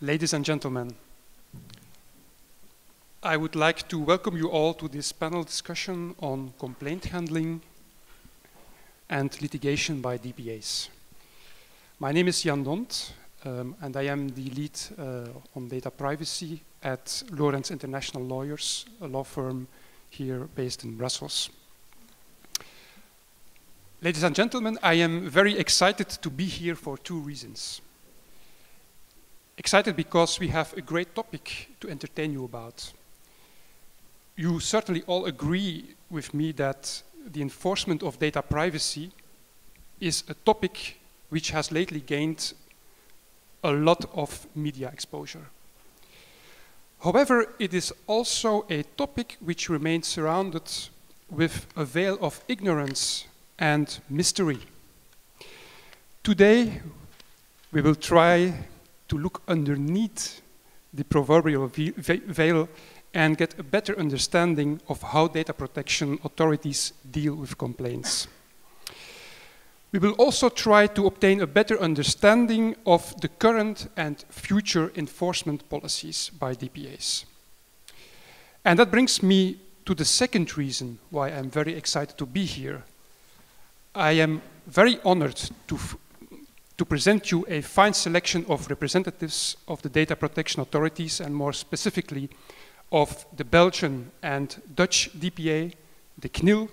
Ladies and gentlemen, I would like to welcome you all to this panel discussion on complaint handling and litigation by DPAs. My name is Jan Dhont, and I am the lead on data privacy at Lorenz International Lawyers, a law firm here based in Brussels. Ladies and gentlemen, I am very excited to be here for two reasons. Excited because we have a great topic to entertain you about. You certainly all agree with me that the enforcement of data privacy is a topic which has lately gained a lot of media exposure. However, it is also a topic which remains surrounded with a veil of ignorance and mystery. Today, we will try to look underneath the proverbial veil and get a better understanding of how data protection authorities deal with complaints. We will also try to obtain a better understanding of the current and future enforcement policies by DPAs. And that brings me to the second reason why I'm very excited to be here. I am very honored to present you a fine selection of representatives of the data protection authorities, and more specifically of the Belgian and Dutch DPA, the CNIL,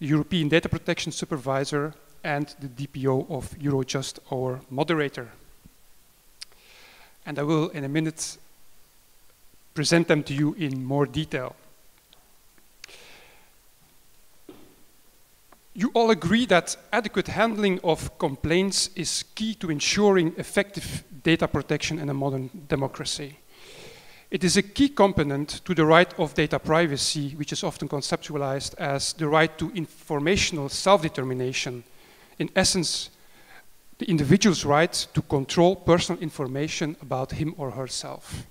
the European Data Protection Supervisor, and the DPO of Eurojust, our Moderator. And I will, in a minute, present them to you in more detail. You all agree that adequate handling of complaints is key to ensuring effective data protection in a modern democracy. It is a key component to the right of data privacy, which is often conceptualized as the right to informational self-determination. In essence, the individual's right to control personal information about him or herself.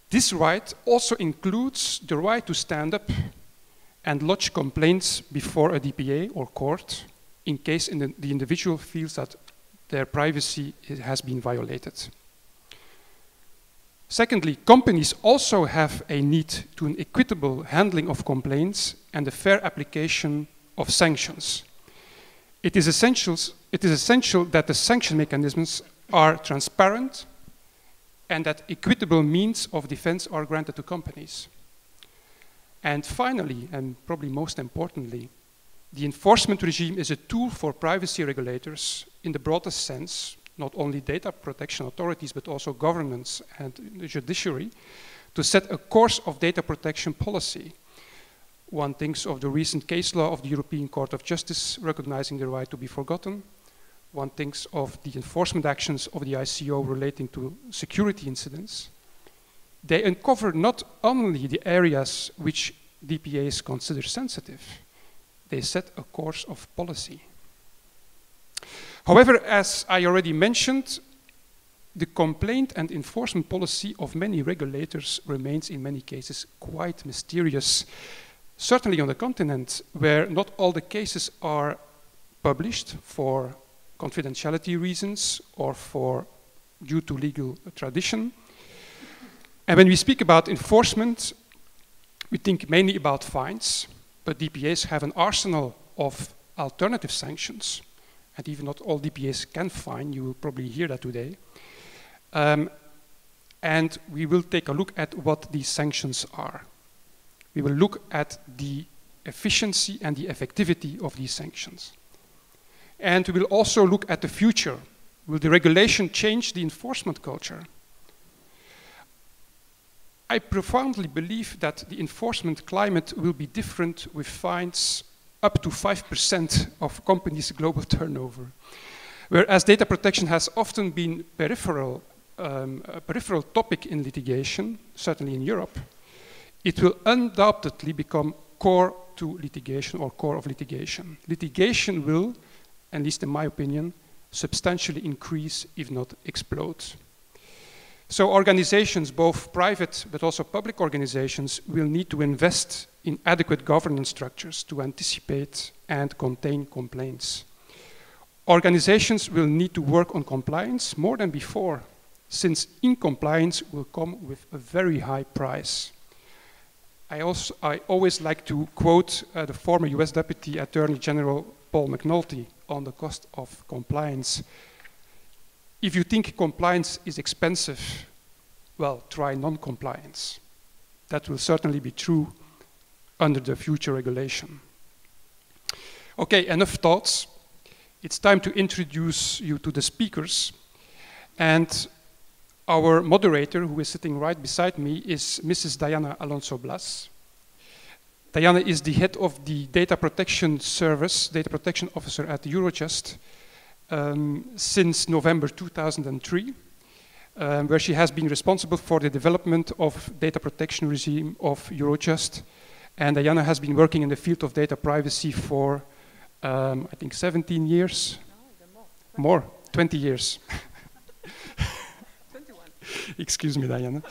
This right also includes the right to stand up and lodge complaints before a DPA or court in case the individual feels that their privacy has been violated. Secondly, companies also have a need to an equitable handling of complaints and a fair application of sanctions. It is essential that the sanction mechanisms are transparent and that equitable means of defense are granted to companies. And finally, and probably most importantly, the enforcement regime is a tool for privacy regulators in the broadest sense, not only data protection authorities, but also governments and the judiciary, to set a course of data protection policy. One thinks of the recent case law of the European Court of Justice recognizing the right to be forgotten. One thinks of the enforcement actions of the ICO relating to security incidents. They uncover not only the areas which DPAs consider sensitive, they set a course of policy. However, as I already mentioned, the complaint and enforcement policy of many regulators remains in many cases quite mysterious, certainly on the continent, where not all the cases are published for confidentiality reasons or due to legal tradition. And when we speak about enforcement, we think mainly about fines, but DPAs have an arsenal of alternative sanctions, and even not all DPAs can fine. You will probably hear that today. And we will take a look at what these sanctions are. We will look at the efficiency and the effectivity of these sanctions. And we will also look at the future. Will the regulation change the enforcement culture? I profoundly believe that the enforcement climate will be different with fines up to 5% of companies' global turnover. Whereas data protection has often been a peripheral topic in litigation, certainly in Europe, it will undoubtedly become core to litigation or core of litigation. Litigation will, at least in my opinion, substantially increase, if not explode. So organizations, both private but also public organizations, will need to invest in adequate governance structures to anticipate and contain complaints. Organizations will need to work on compliance more than before since non-compliance will come with a very high price. I always like to quote the former US Deputy Attorney General Paul McNulty on the cost of compliance. If you think compliance is expensive, well, try non-compliance. That will certainly be true under the future regulation. Okay, enough thoughts. It's time to introduce you to the speakers. And our moderator, who is sitting right beside me, is Mrs. Diana Alonso Blas. Diana is the head of the Data Protection Service, Data Protection Officer at Eurojust since November 2003, where she has been responsible for the development of data protection regime of Eurojust. And Diana has been working in the field of data privacy for, I think, 17 years? No, more, 20 years. 21. Excuse me, Diana.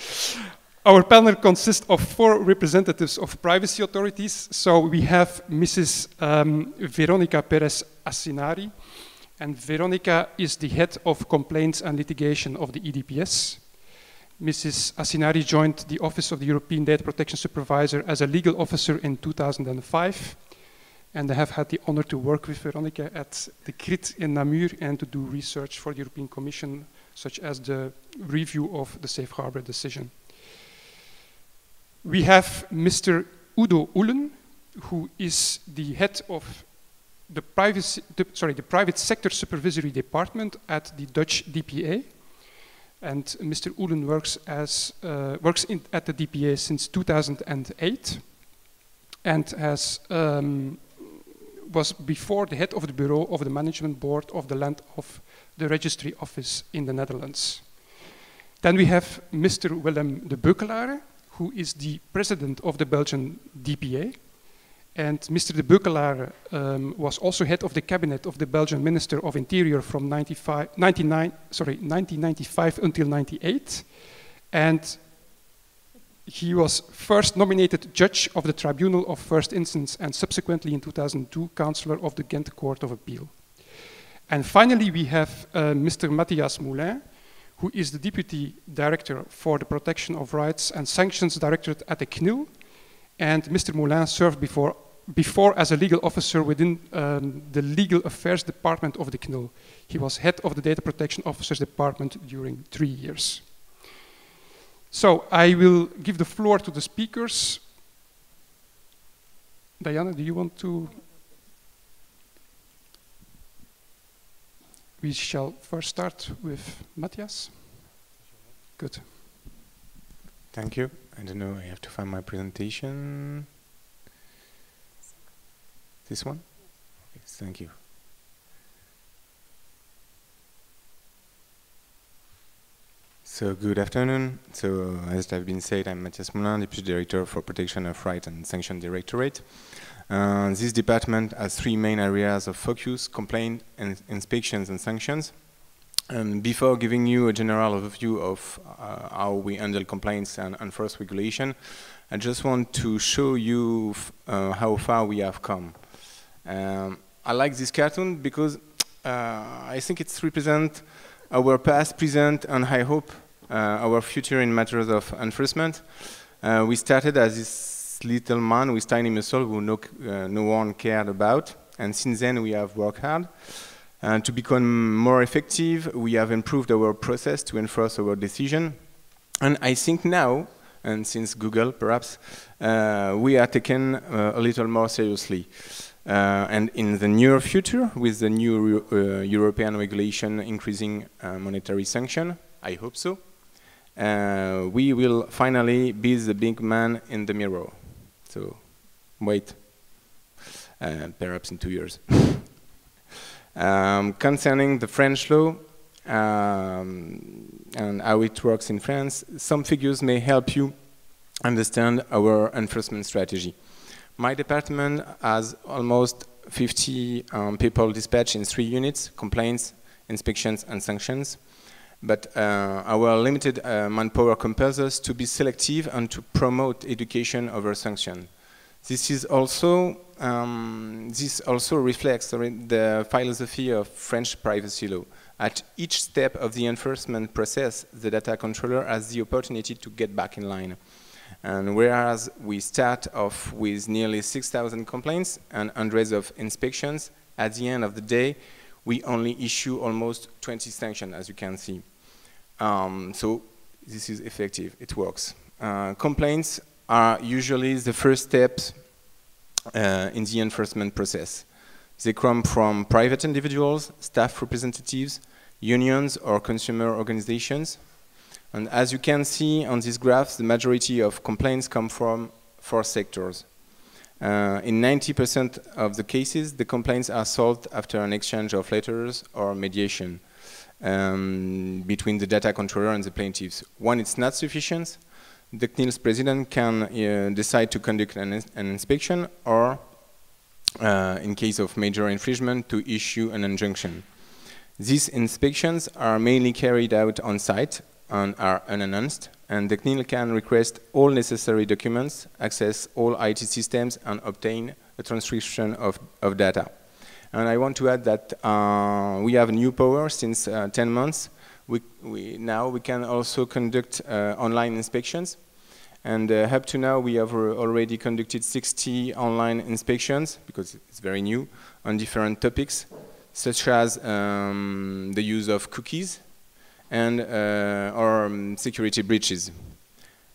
Our panel consists of 4 representatives of privacy authorities. So we have Mrs. Verónica Pérez Asinari, and Verónica is the head of complaints and litigation of the EDPS. Mrs. Asinari joined the Office of the European Data Protection Supervisor as a legal officer in 2005. And I have had the honor to work with Verónica at the CRIDS in Namur and to do research for the European Commission, such as the review of the Safe Harbor decision. We have Mr. Oelen, who is the head of the private sector supervisory department at the Dutch DPA. And Mr. Oelen works at the DPA since 2008 and was before the head of the bureau of the management board of the land of the registry office in the Netherlands. Then we have Mr. Willem Debeuckelaere, who is the president of the Belgian DPA. And Mr. Debeuckelaere was also head of the cabinet of the Belgian Minister of Interior from 1995 until 1998. And he was first nominated judge of the Tribunal of First Instance and subsequently in 2002, Councillor of the Ghent Court of Appeal. And finally, we have Mr. Mathias Moulin, who is the Deputy Director for the Protection of Rights and Sanctions Directorate at the CNIL. And Mr. Moulin served before as a legal officer within the Legal Affairs Department of the CNIL. He was head of the Data Protection Officers Department during 3 years. So I will give the floor to the speakers. Diana, do you want to? We shall first start with Mathias. Good. Thank you. I don't know, I have to find my presentation. This one? Yes, thank you. So good afternoon. So as I've been said, I'm Mathias Moulin, Deputy Director for Protection of Rights and Sanction Directorate. This department has 3 main areas of focus: complaint, and inspections, and sanctions. And before giving you a general overview of how we handle complaints and enforce regulation, I just want to show you how far we have come. I like this cartoon because I think it represents our past, present, and I hope our future in matters of enforcement. We started as this little man with tiny muscle who no one cared about, and since then we have worked hard. To become more effective, we have improved our process to enforce our decision. And I think now, and since Google perhaps, we are taken a little more seriously. And in the near future, with the new European regulation increasing monetary sanction, I hope so, we will finally be the big man in the mirror. So wait, perhaps in 2 years. Concerning the French law and how it works in France, some figures may help you understand our enforcement strategy. My department has almost 50 people dispatched in 3 units: complaints, inspections, and sanctions. But our limited manpower compels us to be selective and to promote education over sanction. This also reflects the philosophy of French privacy law. At each step of the enforcement process, the data controller has the opportunity to get back in line. And whereas we start off with nearly 6,000 complaints and hundreds of inspections, at the end of the day, we only issue almost 20 sanctions, as you can see. So this is effective, it works. Complaints are usually the first steps in the enforcement process. They come from private individuals, staff representatives, unions, or consumer organizations. And as you can see on this graph, the majority of complaints come from 4 sectors. In 90% of the cases, the complaints are solved after an exchange of letters or mediation between the data controller and the plaintiffs. When it's not sufficient, the CNIL's president can decide to conduct an inspection or, in case of major infringement, to issue an injunction. These inspections are mainly carried out on site and are unannounced, and the CNIL can request all necessary documents, access all IT systems, and obtain a transcription of data. And I want to add that we have a new power since 10 months. Now we can also conduct online inspections. And up to now, we have already conducted 60 online inspections, because it's very new, on different topics, such as the use of cookies and or security breaches.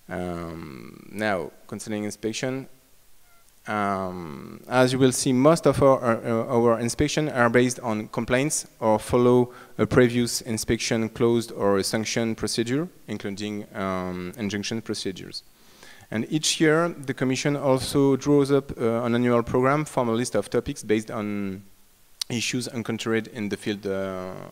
Now, concerning inspection, as you will see, most of our inspections are based on complaints or follow a previous inspection closed or a sanction procedure, including injunction procedures. And each year, the Commission also draws up an annual program from a list of topics based on issues encountered in the field,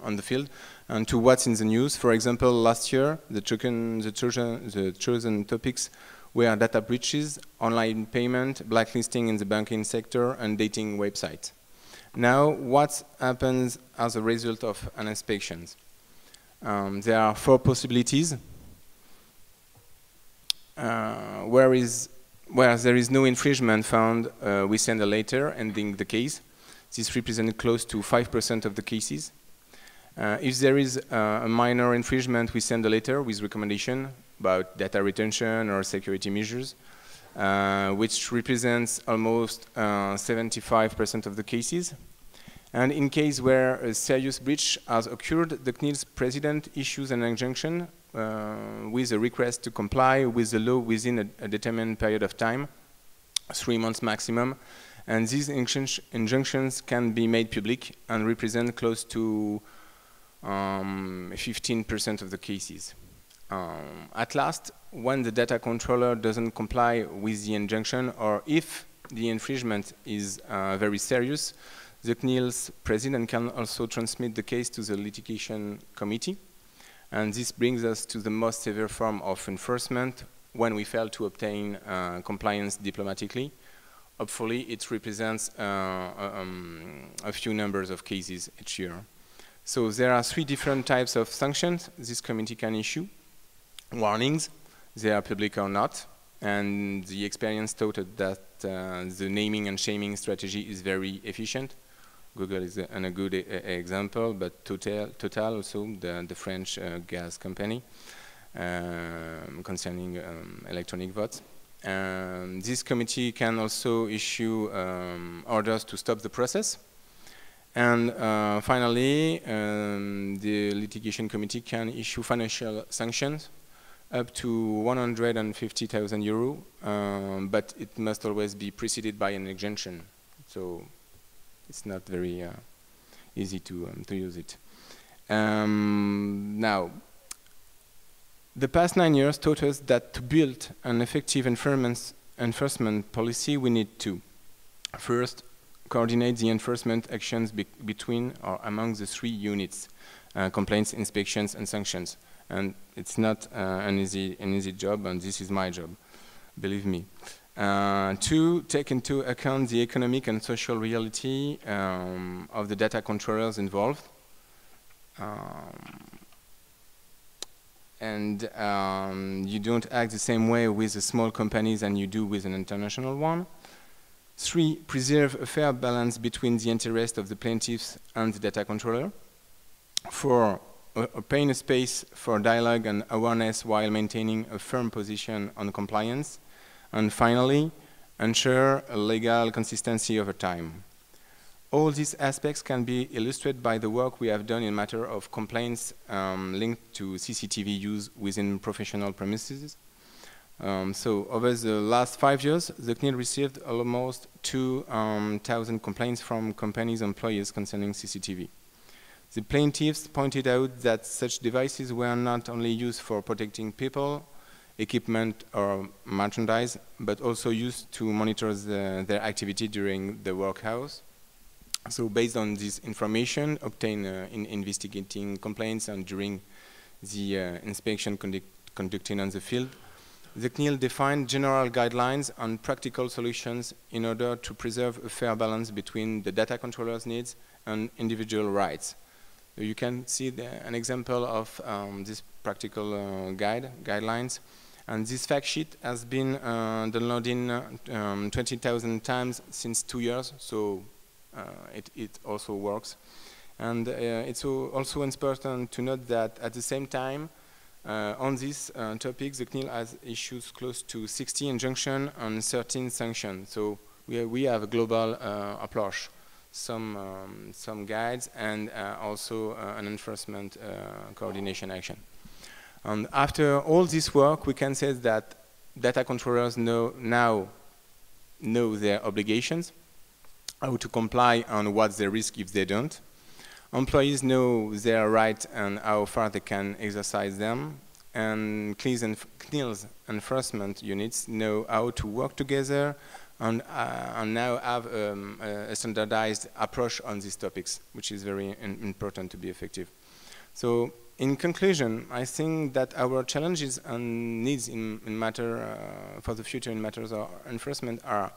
on the field, and to what's in the news. For example, last year, the chosen topics were data breaches, online payment, blacklisting in the banking sector, and dating websites. Now, what happens as a result of an inspection? There are 4 possibilities. Where there is no infringement found, we send a letter ending the case. This represents close to 5% of the cases. If there is a minor infringement, we send a letter with recommendation about data retention or security measures, which represents almost 75% of the cases. And in case where a serious breach has occurred, the CNIL's president issues an injunction with a request to comply with the law within a determined period of time, 3 months maximum. And these injunctions can be made public and represent close to 15% of the cases. At last, when the data controller doesn't comply with the injunction, or if the infringement is very serious, the CNIL's president can also transmit the case to the litigation committee. And this brings us to the most severe form of enforcement when we fail to obtain compliance diplomatically. Hopefully, it represents a few numbers of cases each year. So there are 3 different types of sanctions this committee can issue. Warnings, they are public or not, and the experience taught that the naming and shaming strategy is very efficient. Google is a good example, but Total also, the French gas company, concerning electronic votes. This committee can also issue orders to stop the process. And finally, the litigation committee can issue financial sanctions up to 150,000 €, but it must always be preceded by an injunction. So it's not very easy to use it. Now, the past 9 years taught us that to build an effective enforcement policy, we need to first coordinate the enforcement actions between or among the 3 units, complaints, inspections, and sanctions. And it's not an easy job, and this is my job, believe me. 2, take into account the economic and social reality of the data controllers involved. And you don't act the same way with the small companies than you do with an international one. 3, preserve a fair balance between the interest of the plaintiffs and the data controller. for open a space for dialogue and awareness while maintaining a firm position on compliance. And finally, ensure a legal consistency over time. All these aspects can be illustrated by the work we have done in matter of complaints linked to CCTV use within professional premises. So over the last 5 years, the CNIL received almost 2,000 complaints from companies' employees concerning CCTV. The plaintiffs pointed out that such devices were not only used for protecting people, equipment or merchandise, but also used to monitor their activity during the work hours. So based on this information obtained in investigating complaints and during the inspection conducted on the field, the CNIL defined general guidelines and practical solutions in order to preserve a fair balance between the data controller's needs and individual rights. You can see an example of this practical guidelines. And this fact sheet has been downloaded 20,000 times since 2 years, so it also works. And it's also important to note that at the same time, on this topic, the CNIL has issued close to 60 injunctions and 13 sanctions. So we have a global approach. Some guides and also an enforcement coordination action. And after all this work, we can say that data controllers now know their obligations, how to comply and what's the risk if they don't. Employees know their rights and how far they can exercise them. And CNIL's enforcement units know how to work together and now have a standardized approach on these topics, which is very important to be effective. So in conclusion, I think that our challenges and needs for the future in matters of enforcement are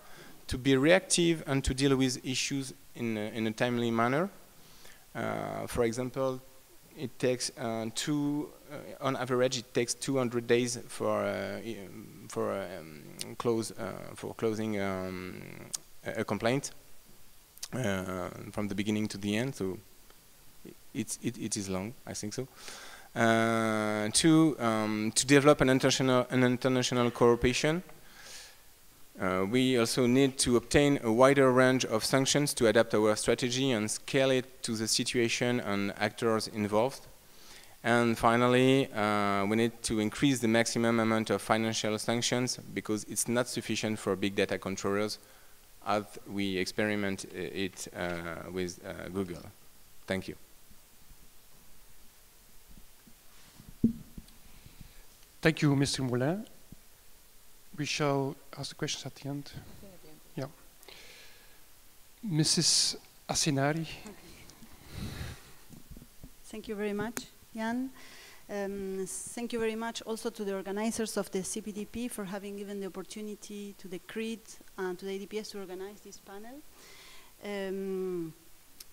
to be reactive and to deal with issues in a timely manner. For example, it takes on average, it takes 200 days for closing a complaint from the beginning to the end. So it is long, I think so. To develop an international cooperation. We also need to obtain a wider range of sanctions to adapt our strategy and scale it to the situation and actors involved. And finally, we need to increase the maximum amount of financial sanctions because it's not sufficient for big data controllers as we experiment it with Google. Thank you. Thank you, Mr. Moulin. We shall ask the questions at the end. Yeah. Mrs. Asinari. Okay. Thank you very much, Jan. Thank you very much also to the organizers of the CPDP for having given the opportunity to the CRIDS and to the EDPS to organize this panel.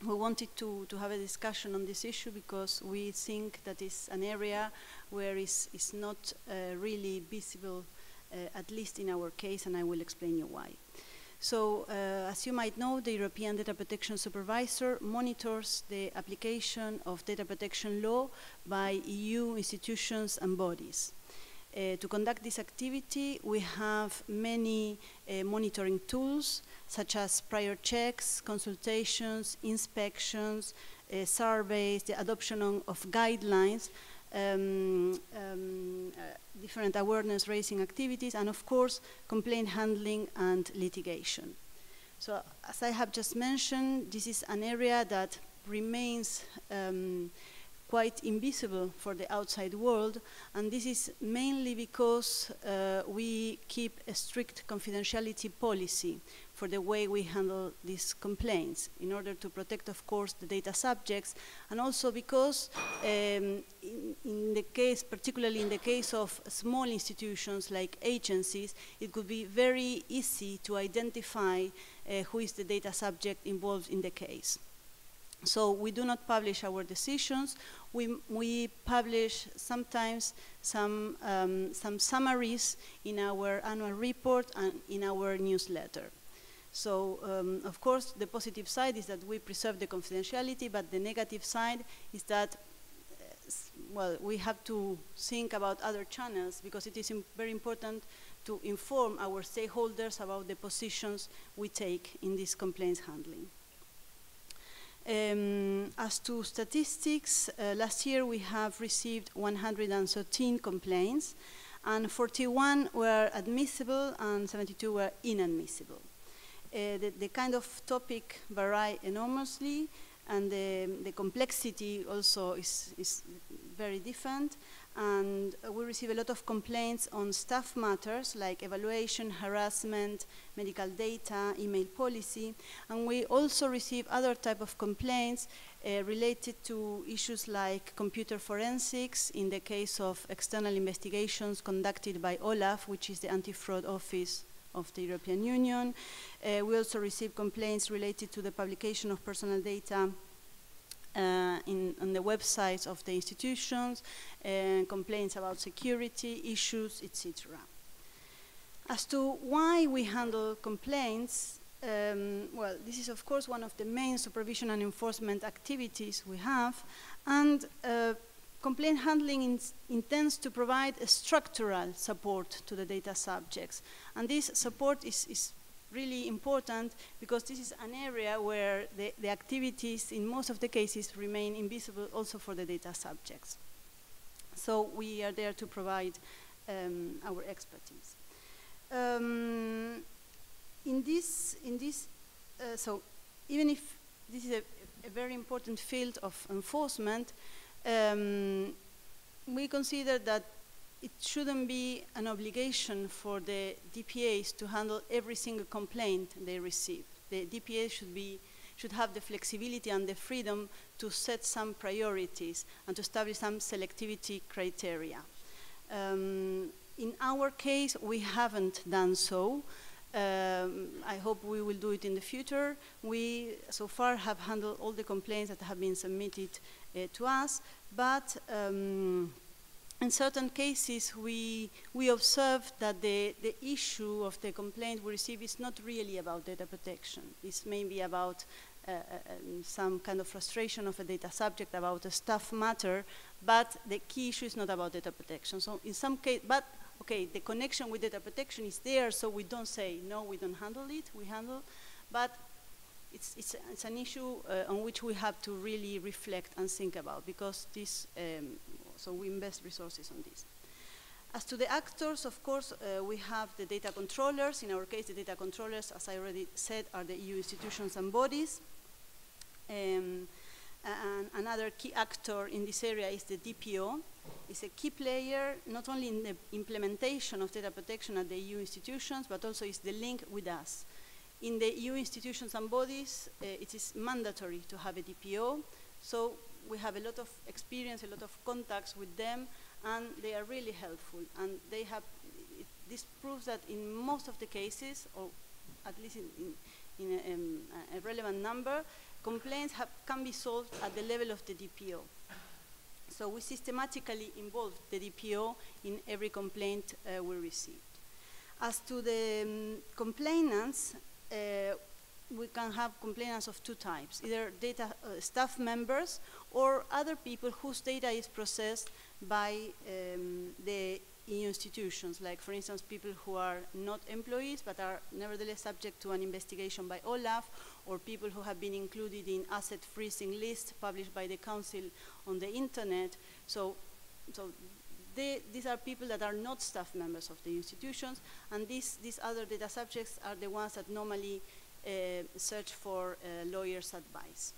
We wanted to have a discussion on this issue because we think that it's an area where it's not really visible, at least in our case, and I will explain you why. So, as you might know, the European Data Protection Supervisor monitors the application of data protection law by EU institutions and bodies. To conduct this activity, we have many monitoring tools, such as prior checks, consultations, inspections, surveys, the adoption of guidelines, different awareness raising activities, and of course, complaint handling and litigation. So, as I have just mentioned, this is an area that remains quite invisible for the outside world, and this is mainly because we keep a strict confidentiality policy for the way we handle these complaints in order to protect, of course, the data subjects, and also because in the case, particularly in the case of small institutions like agencies, it could be very easy to identify who is the data subject involved in the case. So we do not publish our decisions. We publish sometimes some summaries in our annual report and in our newsletter. So, of course, the positive side is that we preserve the confidentiality, but the negative side is that, well, we have to think about other channels, because it is very important to inform our stakeholders about the positions we take in this complaints handling. As to statistics, last year we have received 113 complaints, and 41 were admissible and 72 were inadmissible. The kind of topic vary enormously, and the complexity also is very different. And we receive a lot of complaints on staff matters like evaluation, harassment, medical data, email policy. And we also receive other type of complaints related to issues like computer forensics in the case of external investigations conducted by OLAF, which is the anti-fraud office of the European Union. We also receive complaints related to the publication of personal data on the websites of the institutions, complaints about security issues, etc. As to why we handle complaints, well, this is of course one of the main supervision and enforcement activities we have, and complaint handling intends to provide a structural support to the data subjects. And this support is really important because this is an area where the activities in most of the cases remain invisible also for the data subjects. So we are there to provide our expertise. So even if this is a very important field of enforcement, we consider that it shouldn't be an obligation for the DPAs to handle every single complaint they receive. The DPAs should have the flexibility and the freedom to set some priorities and to establish some selectivity criteria. In our case, we haven't done so. I hope we will do it in the future. We, so far, have handled all the complaints that have been submitted to us, but in certain cases, we observe that the issue of the complaint we receive is not really about data protection. It's maybe about some kind of frustration of a data subject about a staff matter, but the key issue is not about data protection. So in some case, but okay, the connection with data protection is there, so we don't say, no, we don't handle it, we handle, but it's an issue on which we have to really reflect and think about, because this, so we invest resources on this. As to the actors, of course, we have the data controllers. In our case, the data controllers, as I already said, are the EU institutions and bodies. And another key actor in this area is the DPO. It's a key player, not only in the implementation of data protection at the EU institutions, but also is the link with us. In the EU institutions and bodies, it is mandatory to have a DPO. So we have a lot of experience, a lot of contacts with them, and they are really helpful. And they have, this proves that in most of the cases, or at least in a relevant number, complaints can be solved at the level of the DPO. So we systematically involve the DPO in every complaint we received. As to the complainants, we can have complainants of two types, either data staff members or other people whose data is processed by the EU institutions, like for instance people who are not employees but are nevertheless subject to an investigation by OLAF, or people who have been included in asset freezing lists published by the Council on the internet. So these are people that are not staff members of the institutions, and these other data subjects are the ones that normally search for lawyers' advice.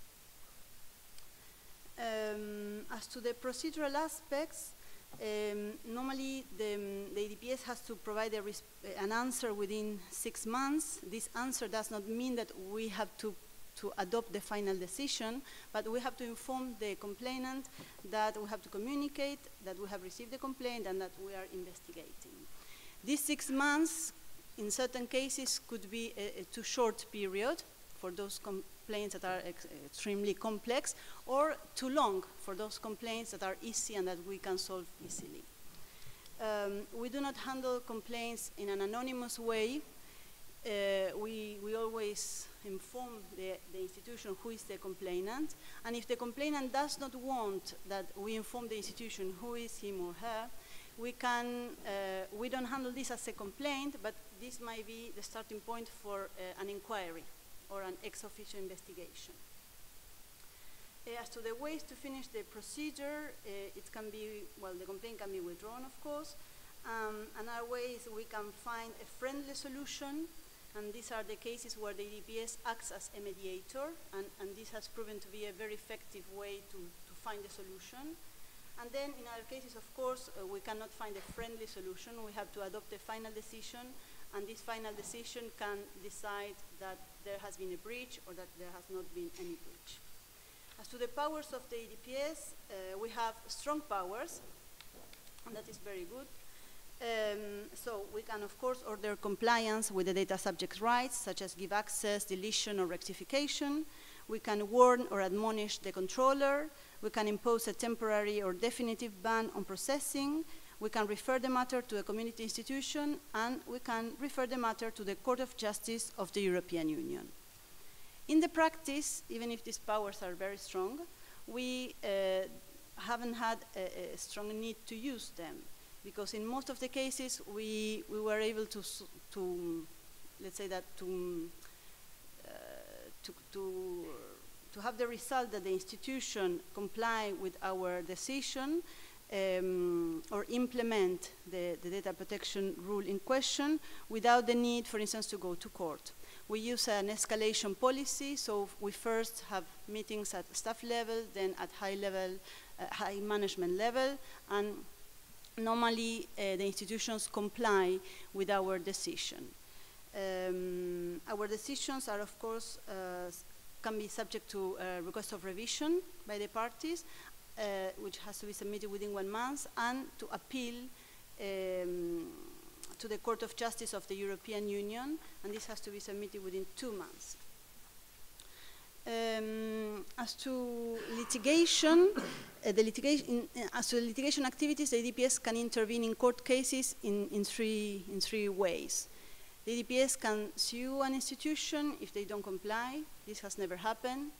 As to the procedural aspects, normally the EDPS has to provide an answer within 6 months. This answer does not mean that we have to adopt the final decision, but we have to inform the complainant that we have to communicate that we have received the complaint and that we are investigating. These 6 months, in certain cases, could be a too short period for those complaints that are extremely complex, or too long for those complaints that are easy and that we can solve easily. We do not handle complaints in an anonymous way. we always inform the institution who is the complainant, and if the complainant does not want that we inform the institution who is him or her, we don't handle this as a complaint, but this might be the starting point for an inquiry or an ex officio investigation. As to the ways to finish the procedure, it can be, well, the complaint can be withdrawn, of course. Another way is we can find a friendly solution, and these are the cases where the EDPS acts as a mediator, and this has proven to be a very effective way to find a solution. And then in other cases, of course, we cannot find a friendly solution. We have to adopt a final decision, and this final decision can decide that there has been a breach or that there has not been any breach. As to the powers of the EDPS, we have strong powers, and that is very good. So we can, of course, order compliance with the data subject rights, such as give access, deletion, or rectification. We can warn or admonish the controller. We can impose a temporary or definitive ban on processing. We can refer the matter to a community institution, and we can refer the matter to the Court of Justice of the European Union. In the practice, even if these powers are very strong, we haven't had a strong need to use them, because in most of the cases we were able to let's say that to have the result that the institution comply with our decision or implement the data protection rule in question without the need, for instance, to go to court. We use an escalation policy, so we first have meetings at staff level, then at high level, high management level, and normally the institutions comply with our decision. Our decisions are, of course, can be subject to a request of revision by the parties, which has to be submitted within 1 month, and to appeal to the Court of Justice of the European Union, and this has to be submitted within 2 months. As to litigation, as to litigation activities, the EDPS can intervene in court cases in three ways. The EDPS can sue an institution if they don't comply. This has never happened.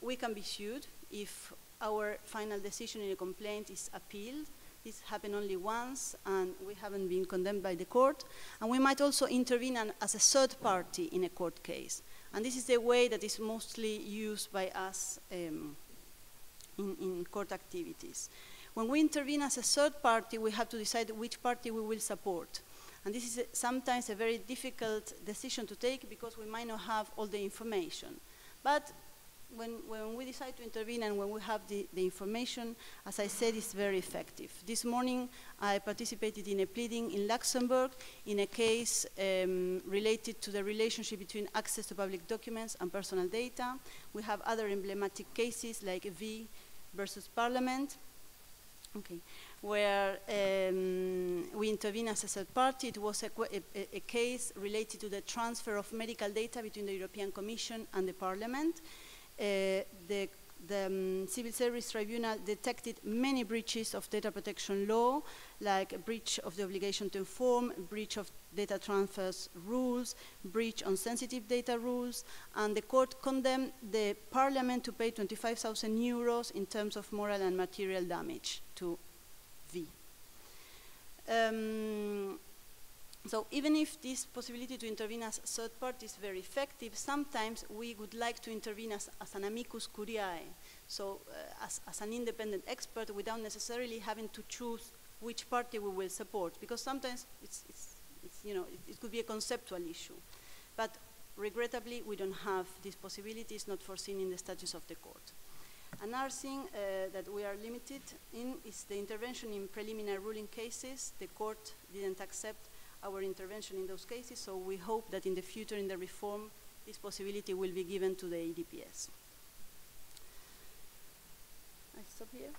We can be sued if our final decision in a complaint is appealed. This happened only once, and we haven't been condemned by the court. And we might also intervene as a third party in a court case. And this is the way that is mostly used by us in court activities. When we intervene as a third party, we have to decide which party we will support. And this is sometimes a very difficult decision to take because we might not have all the information. But when we decide to intervene and when we have the information, as I said, it's very effective. This morning, I participated in a pleading in Luxembourg in a case related to the relationship between access to public documents and personal data. We have other emblematic cases like V versus Parliament, okay, where we intervene as a third party. It was a case related to the transfer of medical data between the European Commission and the Parliament. The Civil Service Tribunal detected many breaches of data protection law, like a breach of the obligation to inform, breach of data transfers rules, breach on sensitive data rules, and the court condemned the Parliament to pay 25,000 euros in terms of moral and material damage to V. So even if this possibility to intervene as a third party is very effective, sometimes we would like to intervene as an amicus curiae, so as an independent expert without necessarily having to choose which party we will support, because sometimes it's you know, it could be a conceptual issue. But regrettably, we don't have this possibility. It's not foreseen in the statutes of the court. Another thing that we are limited in is the intervention in preliminary ruling cases. The court didn't accept our intervention in those cases, so we hope that in the future, in the reform, this possibility will be given to the EDPS. I stop here?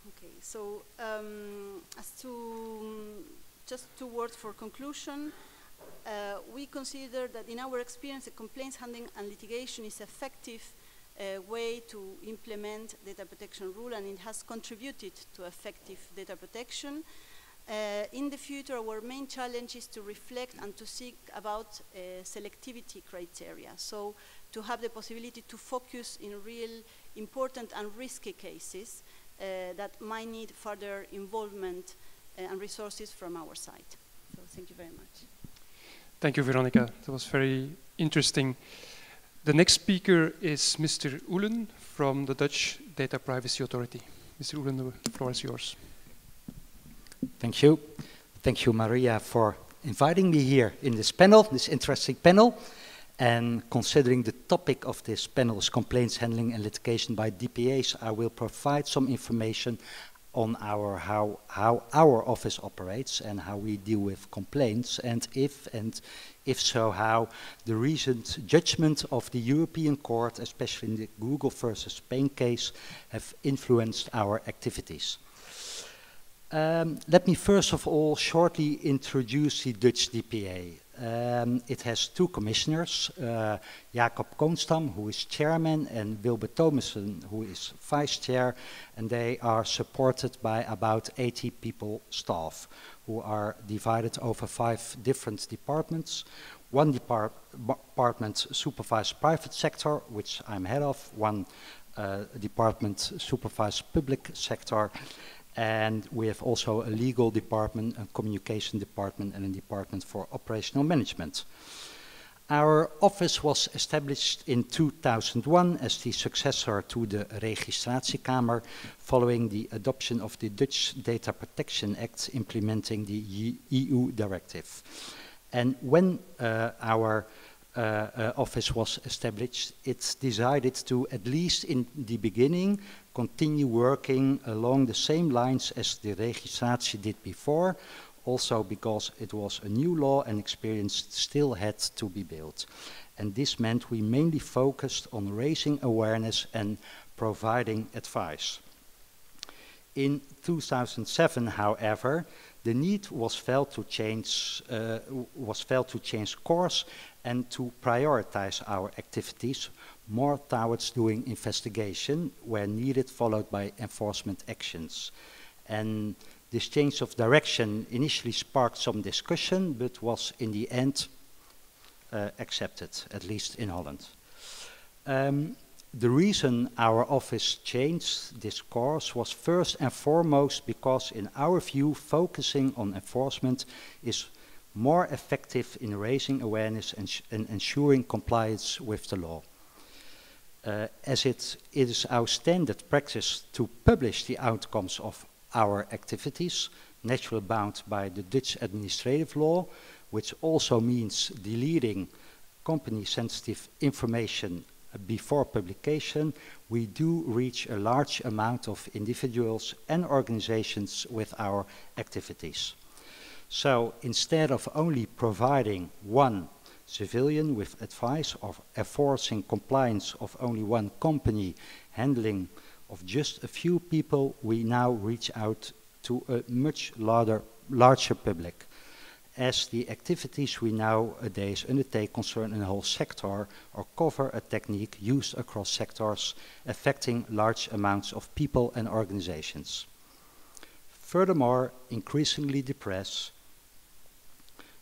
Okay, so as to just 2 words for conclusion, we consider that in our experience, the complaints handling and litigation is effective way to implement data protection rule, and it has contributed to effective data protection. in the future, our main challenge is to reflect and to seek about selectivity criteria. So to have the possibility to focus in real important and risky cases that might need further involvement and resources from our side. So thank you very much. Thank you, Verónica. That was very interesting. The next speaker is Mr. Oelen from the Dutch Data Privacy Authority. Mr. Oelen, the floor is yours. Thank you. Thank you, María, for inviting me here in this panel, this interesting panel. And considering the topic of this panel is complaints handling and litigation by DPAs, I will provide some information on how our office operates and how we deal with complaints, and if so, how the recent judgment of the European Court, especially in the Google versus Spain case, have influenced our activities. Let me first of all shortly introduce the Dutch DPA. It has two commissioners, Jacob Koonstam, who is chairman, and Wilbert Thomassen, who is vice chair, and they are supported by about 80 people staff, who are divided over 5 different departments. One department supervises private sector, which I'm head of, one department supervises public sector, and we have also a legal department, a communication department, and a department for operational management. Our office was established in 2001 as the successor to the Registratiekamer, following the adoption of the Dutch Data Protection Act implementing the EU directive. And when our office was established, it's decided to, at least in the beginning, continue working along the same lines as the registratie did before, also because it was a new law and experience still had to be built. And this meant we mainly focused on raising awareness and providing advice. In 2007, however, the need was felt to change course and to prioritize our activities more towards doing investigation where needed, followed by enforcement actions. And this change of direction initially sparked some discussion, but was in the end accepted, at least in Holland. The reason our office changed this course was first and foremost because, in our view, focusing on enforcement is more effective in raising awareness and ensuring compliance with the law. As it is our standard practice to publish the outcomes of our activities, naturally bound by the Dutch administrative law, which also means deleting company-sensitive information before publication, we do reach a large amount of individuals and organizations with our activities. So instead of only providing one civilian with advice or enforcing compliance of only one company handling of just a few people, we now reach out to a much larger public, as the activities we nowadays undertake concern a whole sector or cover a technique used across sectors affecting large amounts of people and organizations. Furthermore, increasingly the press,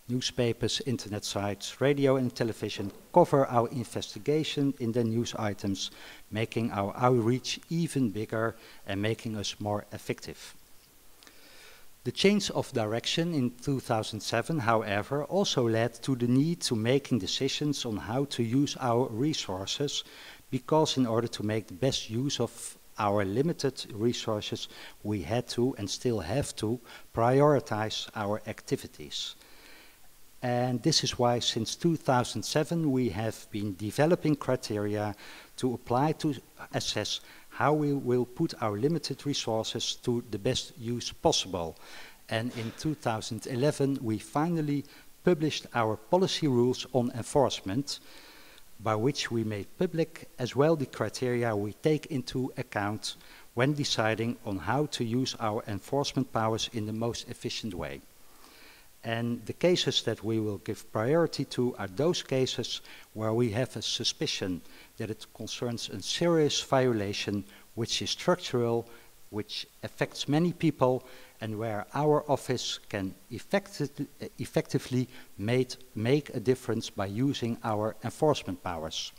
newspapers, internet sites, radio and television cover our investigation in their news items, making our outreach even bigger and making us more effective. The change of direction in 2007, however, also led to the need to making decisions on how to use our resources, because in order to make the best use of our limited resources, we had to and still have to prioritize our activities. And this is why since 2007 we have been developing criteria to apply to assess how we will put our limited resources to the best use possible. And in 2011 we finally published our policy rules on enforcement, by which we made public as well the criteria we take into account when deciding on how to use our enforcement powers in the most efficient way. And the cases that we will give priority to are those cases where we have a suspicion that it concerns a serious violation which is structural which affects many people and where our office can effectively make a difference by using our enforcement powers.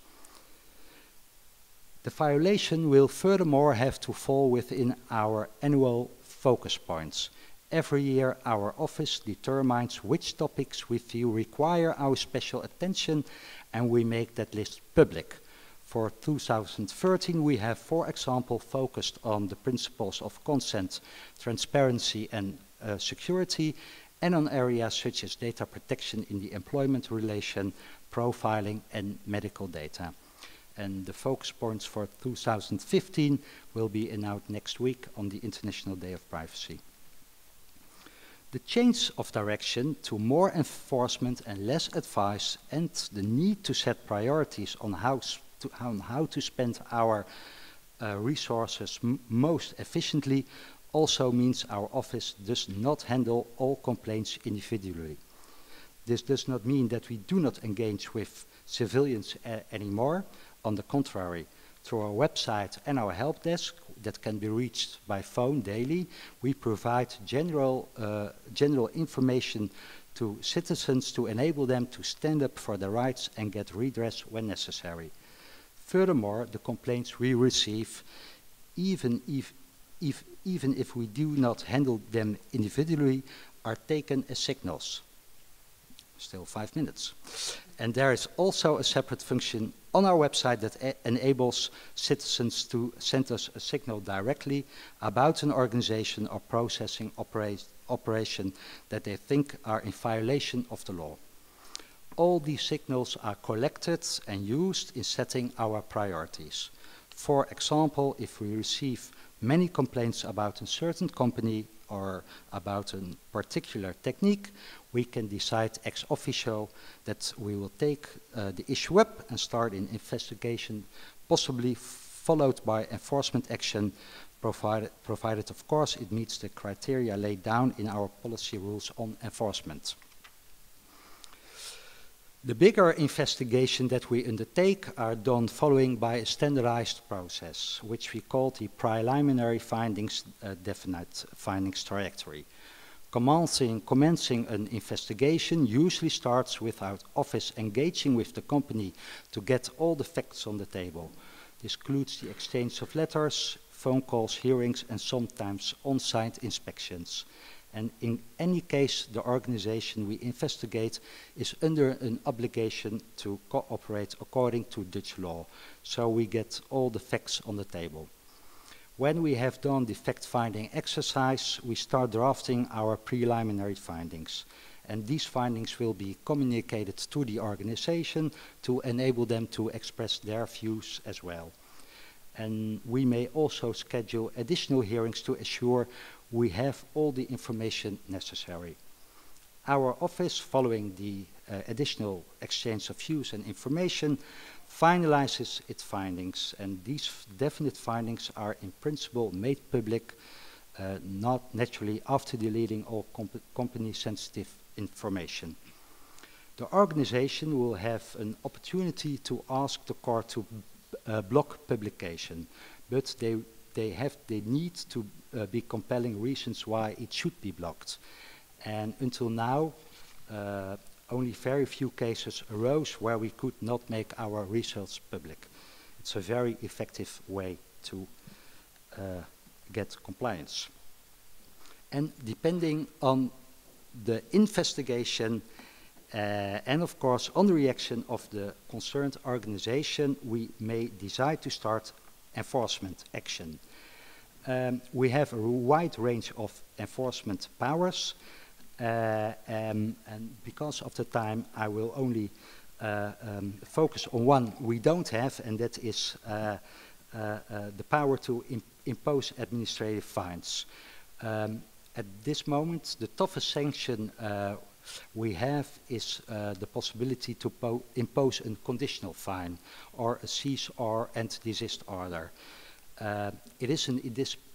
The violation will furthermore have to fall within our annual focus points. Every year our office determines which topics we feel require our special attention, and we make that list public. For 2013 we have, for example, focused on the principles of consent, transparency and security, and on areas such as data protection in the employment relation, profiling and medical data. And the focus points for 2015 will be announced next week on the International Day of Privacy. The change of direction to more enforcement and less advice, and the need to set priorities on how to spend our resources most efficiently also means our office does not handle all complaints individually. This does not mean that we do not engage with civilians anymore. On the contrary, through our website and our help desk that can be reached by phone daily, we provide general information to citizens to enable them to stand up for their rights and get redress when necessary. Furthermore, the complaints we receive, even if we do not handle them individually, are taken as signals. Still 5 minutes. And there is also a separate function on our website that enables citizens to send us a signal directly about an organization or processing operation that they think are in violation of the law. All these signals are collected and used in setting our priorities. For example, if we receive many complaints about a certain company or about a particular technique, we can decide ex officio that we will take the issue up and start an investigation, possibly followed by enforcement action, provided of course it meets the criteria laid down in our policy rules on enforcement. The bigger investigations that we undertake are done following by a standardized process, which we call the preliminary findings definite findings trajectory. Commencing an investigation usually starts with our office engaging with the company to get all the facts on the table. This includes the exchange of letters, phone calls, hearings, and sometimes on-site inspections. And in any case, the organization we investigate is under an obligation to cooperate according to Dutch law. So we get all the facts on the table. When we have done the fact-finding exercise, we start drafting our preliminary findings. And these findings will be communicated to the organization to enable them to express their views as well. And we may also schedule additional hearings to assure we have all the information necessary. Our office, following the additional exchange of views and information, finalizes its findings, and these definite findings are in principle made public, not naturally after deleting all company-sensitive information. The organization will have an opportunity to ask the court to block publication, but they need to be compelling reasons why it should be blocked. And until now, only very few cases arose where we could not make our results public. It's a very effective way to get compliance. And depending on the investigation and of course on the reaction of the concerned organization, we may decide to start enforcement action. We have a wide range of enforcement powers, and because of the time I will only focus on one we don't have, and that is the power to impose administrative fines. At this moment, the toughest sanction we have is the possibility to impose a conditional fine or a cease or and desist order. It is an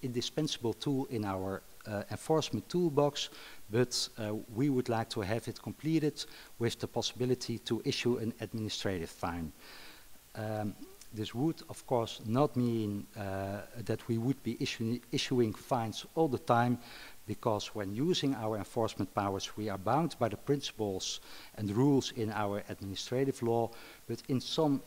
indispensable tool in our enforcement toolbox, but we would like to have it completed with the possibility to issue an administrative fine. this would, of course, not mean that we would be issuing fines all the time, because when using our enforcement powers, we are bound by the principles and rules in our administrative law. But in some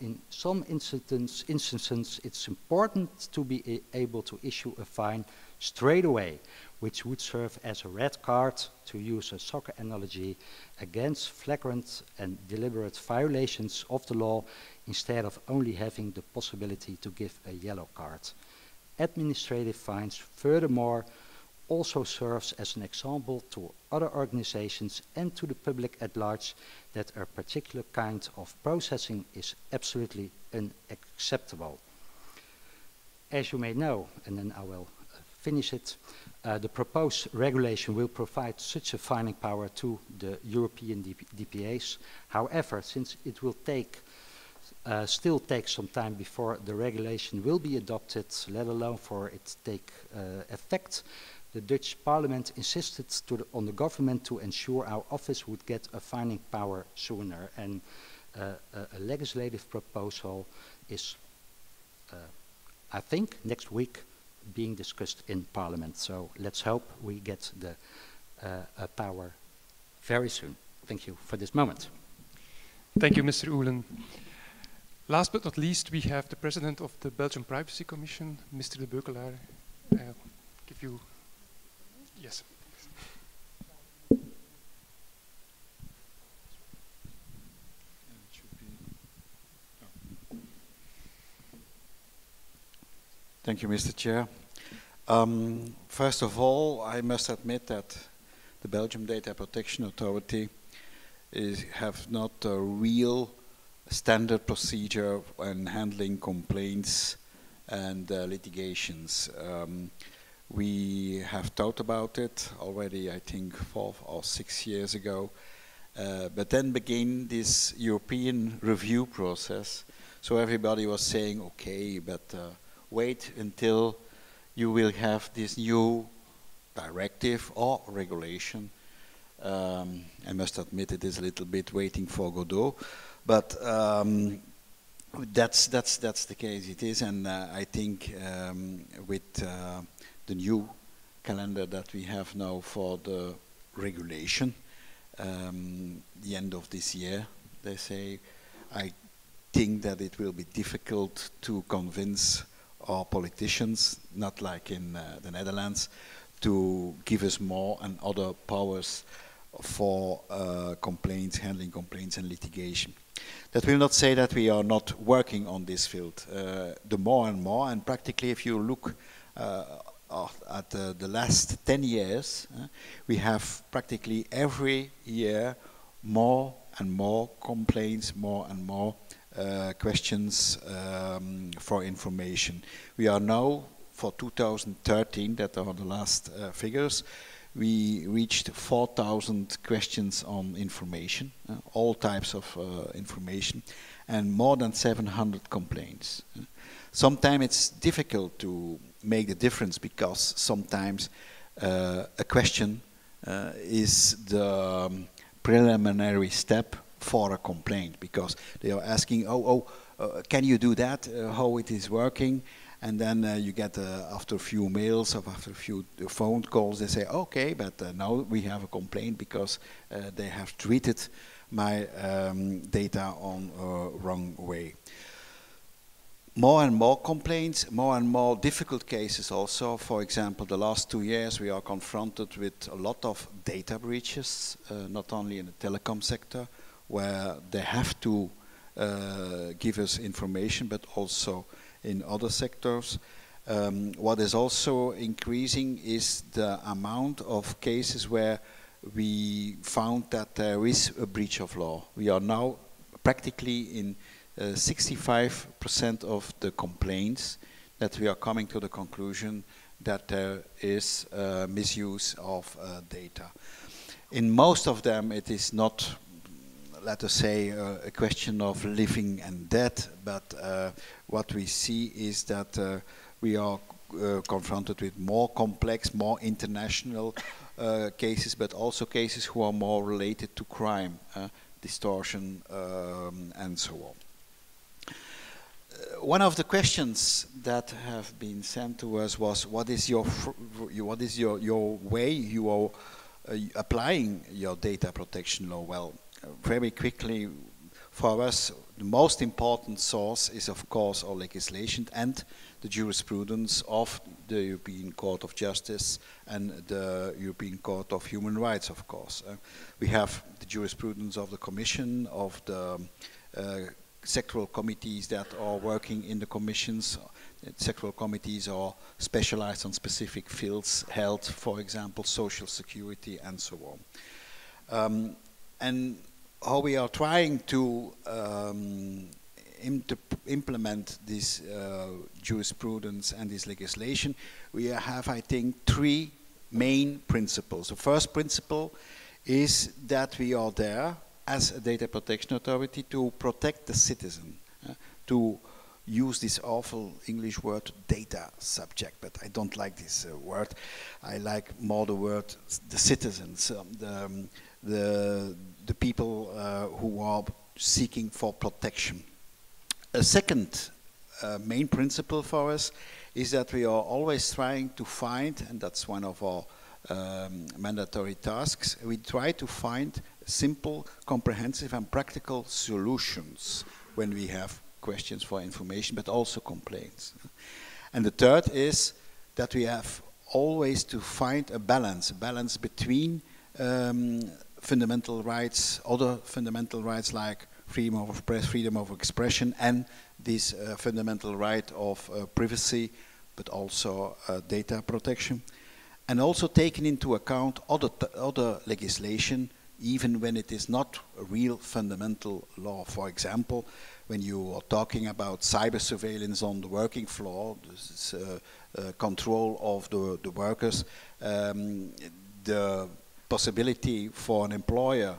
instances, it's important to be able to issue a fine straight away, which would serve as a red card, to use a soccer analogy, against flagrant and deliberate violations of the law, instead of only having the possibility to give a yellow card. Administrative fines, furthermore, also serves as an example to other organizations and to the public at large that a particular kind of processing is absolutely unacceptable. As you may know, and then I will finish it, the proposed regulation will provide such a fining power to the European DPAs. However, since it will still take some time before the regulation will be adopted, let alone for it to take effect, the Dutch Parliament insisted on the government to ensure our office would get a fining power sooner, and a legislative proposal is, I think, next week being discussed in Parliament. So let's hope we get the power very soon. Thank you for this moment. Thank you, Mr. Oelen. Last but not least, we have the President of the Belgian Privacy Commission, Mr. Debeuckelaere. I'll give you, yes. Thank you, Mr. Chair. First of all, I must admit that the Belgian Data Protection Authority have not a real standard procedure when handling complaints and litigations. We have thought about it already, I think, 4 or 6 years ago, but then began this European review process. So everybody was saying, okay, but wait until you will have this new directive or regulation. I must admit it is a little bit waiting for Godot, but that's the case it is, and I think with the new calendar that we have now for the regulation, the end of this year, they say, I think that it will be difficult to convince our politicians, not like in the Netherlands, to give us more and other powers for complaints, handling complaints and litigation. That will not say that we are not working on this field. The more and more, and practically if you look at the last 10 years, we have practically every year more and more complaints, more and more questions for information. We are now, for 2013, that are the last figures, we reached 4,000 questions on information, all types of information, and more than 700 complaints. Sometimes it's difficult to make the difference, because sometimes a question is the preliminary step for a complaint, because they are asking, can you do that, how it is working, and then you get after a few mails or after a few phone calls, they say, okay, but now we have a complaint because they have treated my data on a wrong way. More and more complaints, more and more difficult cases also. For example, the last 2 years we are confronted with a lot of data breaches, not only in the telecom sector, where they have to give us information, but also in other sectors. What is also increasing is the amount of cases where we found that there is a breach of law. We are now practically in 65% of the complaints that we are coming to the conclusion that there is misuse of data. In most of them it is not, let us say, a question of living and death, but what we see is that we are confronted with more complex, more international cases, but also cases who are more related to crime, distortion, and so on. one of the questions that have been sent to us was, what is your way you are applying your data protection law? Well, very quickly, for us, the most important source is, of course, our legislation and the jurisprudence of the European Court of Justice and the European Court of Human Rights, of course. We have the jurisprudence of the Commission, of the sectoral committees that are working in the commissions. Sectoral committees are specialized on specific fields, health, for example, social security, and so on. And how we are trying to implement this jurisprudence and this legislation, we have, I think, three main principles. The first principle is that we are there as a data protection authority to protect the citizen, to use this awful English word data subject, but I don't like this word. I like more the word the citizens, the people who are seeking for protection. A second main principle for us is that we are always trying to find, and that's one of our mandatory tasks, we try to find simple, comprehensive and practical solutions when we have questions for information, but also complaints. And the third is that we have always to find a balance between fundamental rights, other fundamental rights like freedom of press, freedom of expression, and this fundamental right of privacy, but also data protection. And also taking into account other legislation, even when it is not a real fundamental law. For example, when you are talking about cyber surveillance on the working floor, this is, control of the workers, the possibility for an employer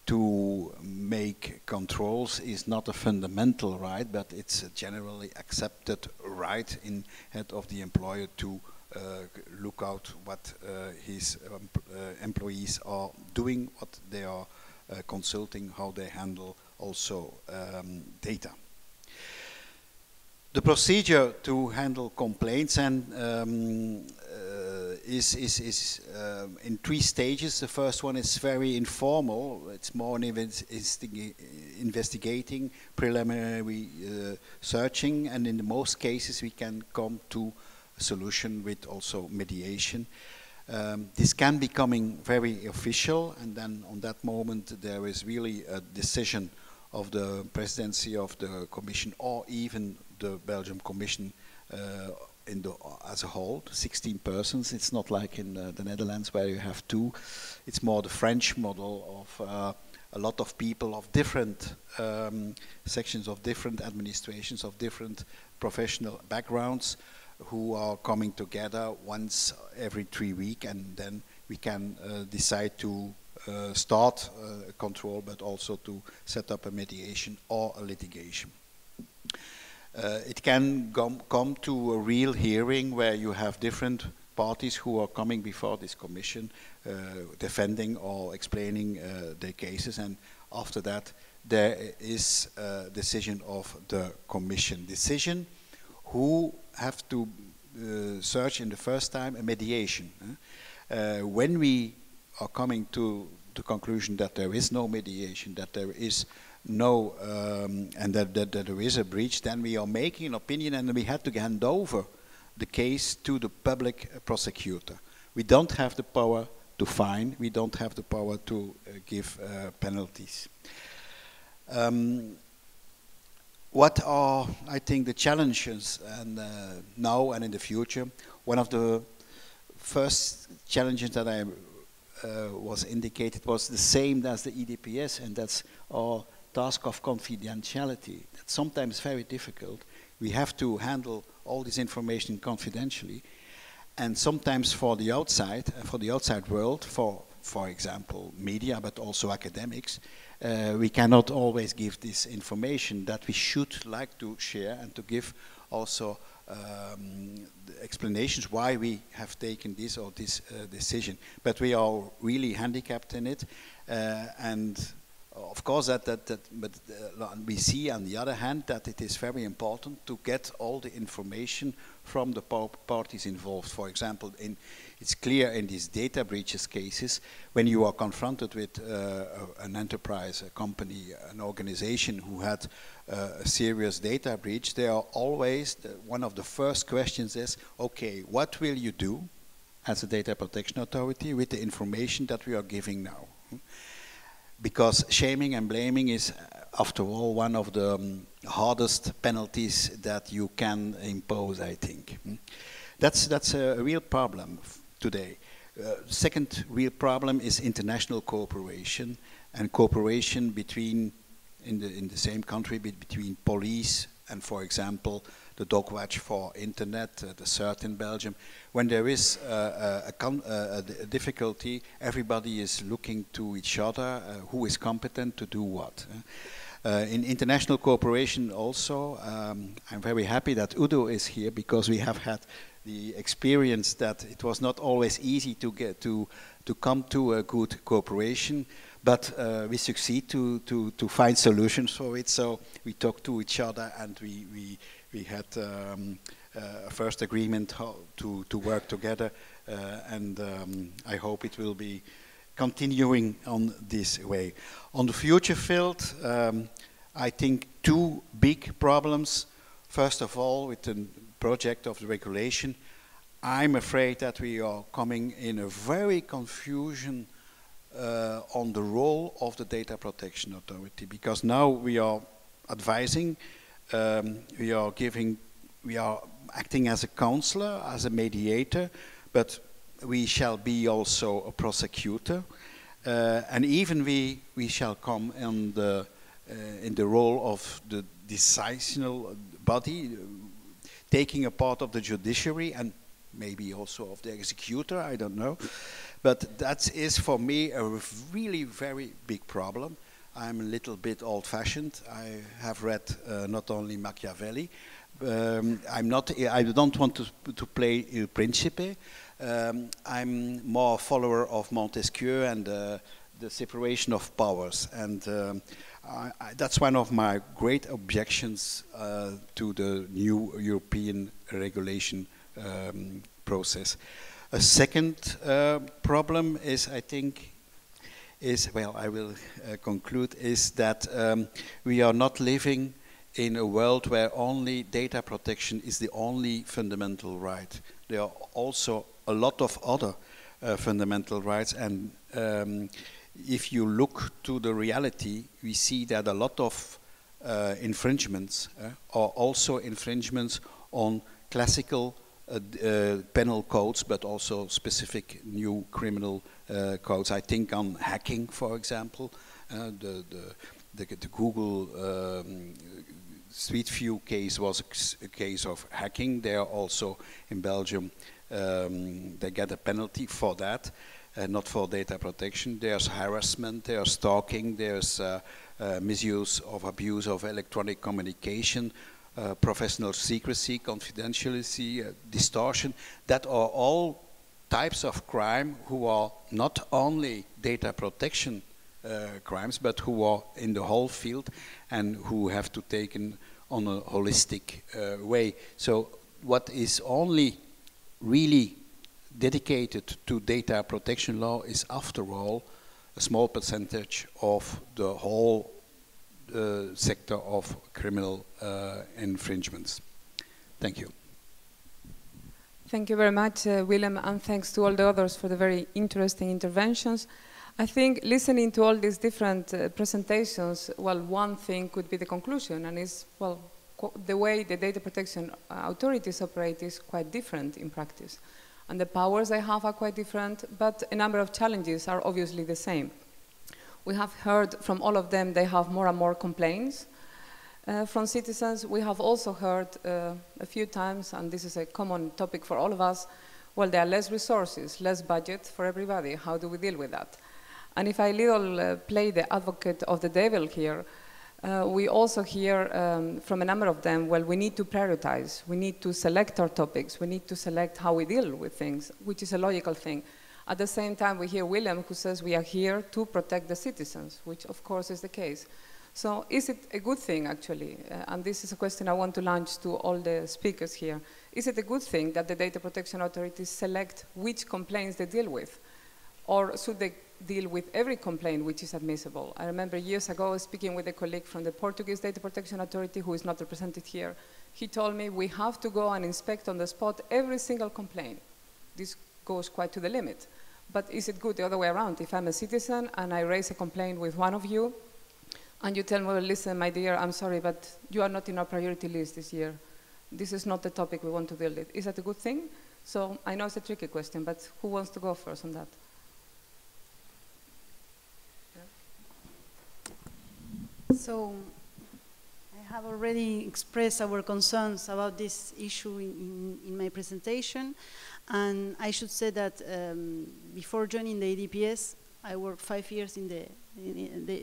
to make controls is not a fundamental right, but it's a generally accepted right in head of the employer to look out what his employees are doing, what they are consulting, how they handle also data. The procedure to handle complaints and is in three stages. The first one is very informal. It's more an investigating, preliminary searching, and in the most cases we can come to a solution with also mediation. This can becoming very official, and then on that moment there is really a decision of the presidency of the Commission or even the Belgian Commission as a whole, 16 persons. It's not like in the Netherlands where you have two. It's more the French model of a lot of people of different sections, of different administrations, of different professional backgrounds who are coming together once every 3 weeks, and then we can decide to start a control, but also to set up a mediation or a litigation. It can come to a real hearing where you have different parties who are coming before this commission, defending or explaining their cases, and after that there is a decision of the commission. Decision who have to search in the first time a mediation. When we are coming to the conclusion that there is no mediation, that there is no, and that there is a breach, then we are making an opinion and we have to hand over the case to the public prosecutor. We don't have the power to fine, we don't have the power to give penalties. What are, I think, the challenges and now and in the future? One of the first challenges that I was indicated was the same as the EDPS, and that's our task of confidentiality. That's sometimes very difficult. We have to handle all this information confidentially, and sometimes for the outside world, for example, media, but also academics, we cannot always give this information that we should like to share and to give also the explanations why we have taken this or this decision. But we are really handicapped in it, and of course, but we see on the other hand that it is very important to get all the information from the parties involved. For example, it's clear in these data breaches cases, when you are confronted with an enterprise, a company, an organization who had a serious data breach, they are always, one of the first questions is, okay, what will you do as a data protection authority with the information that we are giving now? Because shaming and blaming is, after all, one of the hardest penalties that you can impose, I think. That's a real problem today. Second real problem is international cooperation and cooperation between, in the same country, between police and, for example, the dog watch for internet, the CERT in Belgium. When there is a difficulty, everybody is looking to each other, who is competent to do what. In international cooperation also, I'm very happy that Udo is here, because we have had the experience that it was not always easy to get to come to a good cooperation, but we succeed to find solutions for it. So we talk to each other, and we had a first agreement to work together, and I hope it will be continuing on this way. On the future field, I think two big problems. First of all, with the project of the regulation, I'm afraid that we are coming in a very confusion on the role of the Data Protection Authority, because now we are advising, we are acting as a counselor, as a mediator, but we shall be also a prosecutor, and even we shall come in the role of the decisional body, taking a part of the judiciary and maybe also of the executor, I don't know. But that is for me a really very big problem. I'm a little bit old-fashioned. I have read not only Machiavelli. I don't want to play Il Principe. I'm more a follower of Montesquieu and the separation of powers. And that's one of my great objections to the new European regulation process. A second problem is, I think, well, I will conclude, is that we are not living in a world where only data protection is the only fundamental right. There are also a lot of other fundamental rights, and if you look to the reality, we see that a lot of infringements are also infringements on classical penal codes, but also specific new criminal codes. I think on hacking, for example, the Google Street View case was a case of hacking. They are also in Belgium, they get a penalty for that, not for data protection. There's harassment, there's stalking, there's misuse of abuse of electronic communication, professional secrecy, confidentiality, distortion. That are all types of crime who are not only data protection crimes, but who are in the whole field and who have to take taken on a holistic way. So what is only really dedicated to data protection law is, after all, a small percentage of the whole sector of criminal infringements. Thank you. Thank you very much, Willem, and thanks to all the others for the very interesting interventions. I think listening to all these different presentations, well, one thing could be the conclusion, and is, well, the way the data protection authorities operate is quite different in practice. And the powers they have are quite different, but a number of challenges are obviously the same. We have heard from all of them they have more and more complaints from citizens. We have also heard a few times, and this is a common topic for all of us, well, there are less resources, less budget for everybody. How do we deal with that? And if I play the advocate of the devil here, we also hear from a number of them, well, we need to prioritize, we need to select our topics, we need to select how we deal with things, which is a logical thing. At the same time, we hear Willem, who says we are here to protect the citizens, which of course is the case. So is it a good thing, actually? And this is a question I want to launch to all the speakers here. Is it a good thing that the data protection authorities select which complaints they deal with? Or should they deal with every complaint which is admissible? I remember years ago speaking with a colleague from the Portuguese Data Protection Authority who is not represented here. He told me we have to go and inspect on the spot every single complaint. This goes quite to the limit. But is it good the other way around? If I'm a citizen and I raise a complaint with one of you, and you tell me, well, listen, my dear, I'm sorry, but you are not in our priority list this year. This is not the topic we want to deal with. Is that a good thing? So I know it's a tricky question, but who wants to go first on that? So I have already expressed our concerns about this issue in my presentation. And I should say that before joining the EDPS, I worked 5 years in the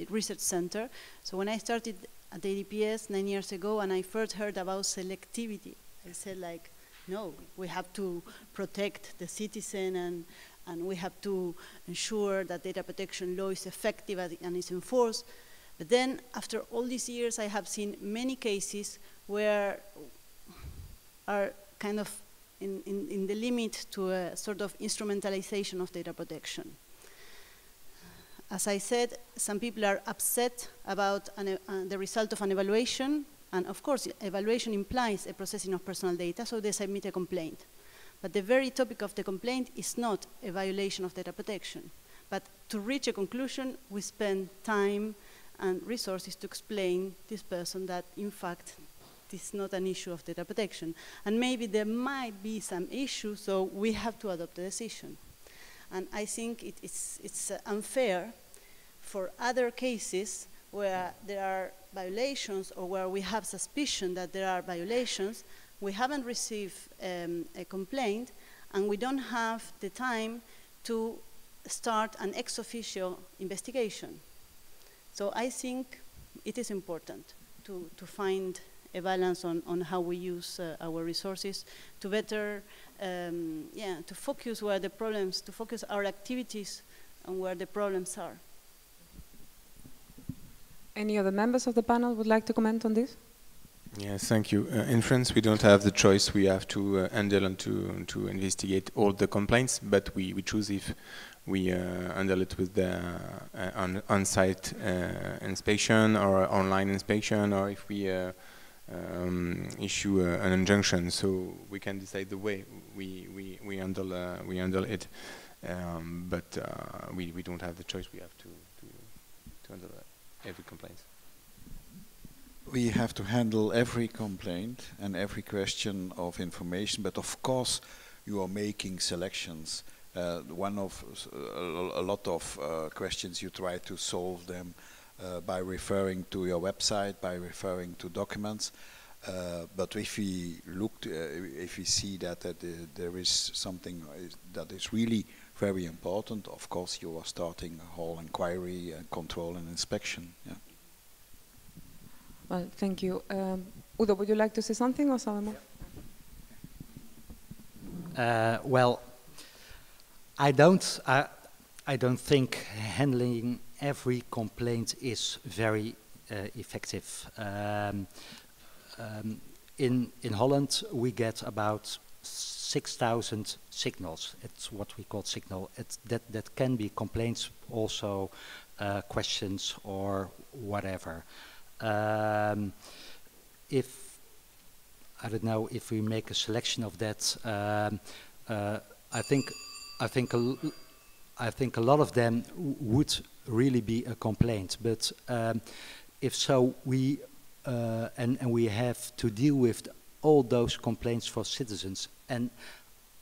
research center. So when I started at the EDPS 9 years ago and I first heard about selectivity, I said like, no, we have to protect the citizen and we have to ensure that data protection law is effective and is enforced. But then after all these years, I have seen many cases where are kind of in the limit to a sort of instrumentalization of data protection. As I said, some people are upset about the result of an evaluation, and of course, evaluation implies a processing of personal data, so they submit a complaint. But the very topic of the complaint is not a violation of data protection. But to reach a conclusion, we spend time and resources to explain this person that, in fact, this is not an issue of data protection. And maybe there might be some issue, so we have to adopt a decision. And I think it's unfair for other cases where there are violations or where we have suspicion that there are violations, we haven't received a complaint, and we don't have the time to start an ex officio investigation. So I think it is important to find a balance on how we use our resources to better, to focus where the problems, to focus our activities on where the problems are. Any other members of the panel would like to comment on this? Yes, thank you. In France, we don't have the choice. We have to handle and to investigate all the complaints, but we choose if we handle it with the on-site inspection or online inspection, or if we issue an injunction. So we can decide the way we handle it, but we don't have the choice. We have to handle every complaint. We have to handle every complaint and every question of information, but of course you are making selections. A lot of questions you try to solve them by referring to your website, by referring to documents. But if we if we see that there is something that is really very important, of course you are starting a whole inquiry, control and inspection. Yeah. Well, thank you. Udo, would you like to say something, or shall I move? Well, I don't think handling every complaint is very effective. In Holland, we get about 6,000 signals. It's what we call signal. That can be complaints, also questions or whatever. If I don't know if we make a selection of that, I think a lot of them would really be a complaint. But if so, we have to deal with all those complaints for citizens. And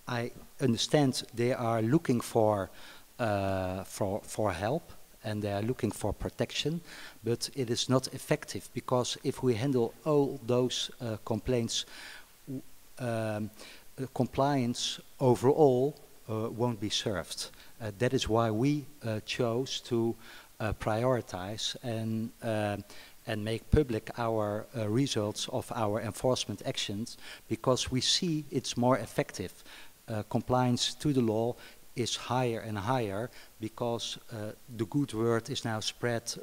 I understand they are looking for help, and they are looking for protection, but it is not effective, because if we handle all those complaints, compliance overall won't be served. That is why we chose to prioritize and make public our results of our enforcement actions, because we see it's more effective. Compliance to the law is higher and higher because the good word is now spread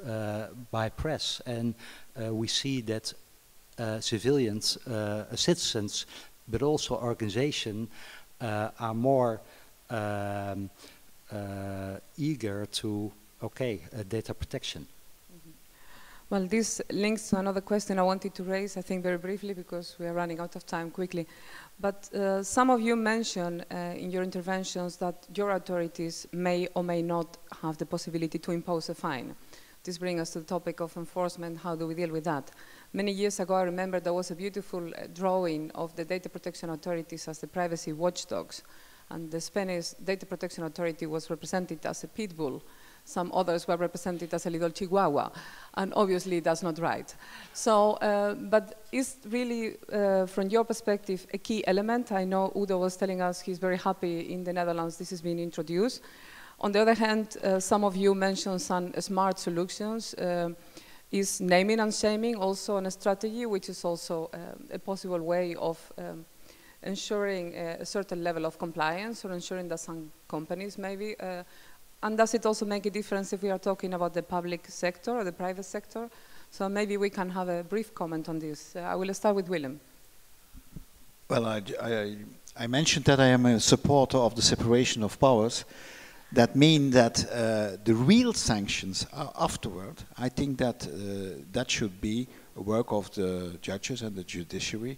by press, and we see that civilians, citizens, but also organizations are more eager to data protection. Well, this links to another question I wanted to raise, I think very briefly, because we are running out of time quickly. But some of you mentioned in your interventions that your authorities may or may not have the possibility to impose a fine. This brings us to the topic of enforcement. How do we deal with that? Many years ago, I remember there was a beautiful drawing of the data protection authorities as the privacy watchdogs. And the Spanish Data Protection Authority was represented as a pit bull. Some others were represented as a little chihuahua, and obviously that's not right. So, but is really, from your perspective, a key element? I know Udo was telling us he's very happy in the Netherlands this has been introduced. On the other hand, some of you mentioned some smart solutions. Is naming and shaming also a strategy, which is also a possible way of ensuring a certain level of compliance, or ensuring that some companies maybe and does it also make a difference if we are talking about the public sector or the private sector? So maybe we can have a brief comment on this. I will start with Willem. Well, I mentioned that I am a supporter of the separation of powers. That means that the real sanctions are afterward. I think that that should be a work of the judges and the judiciary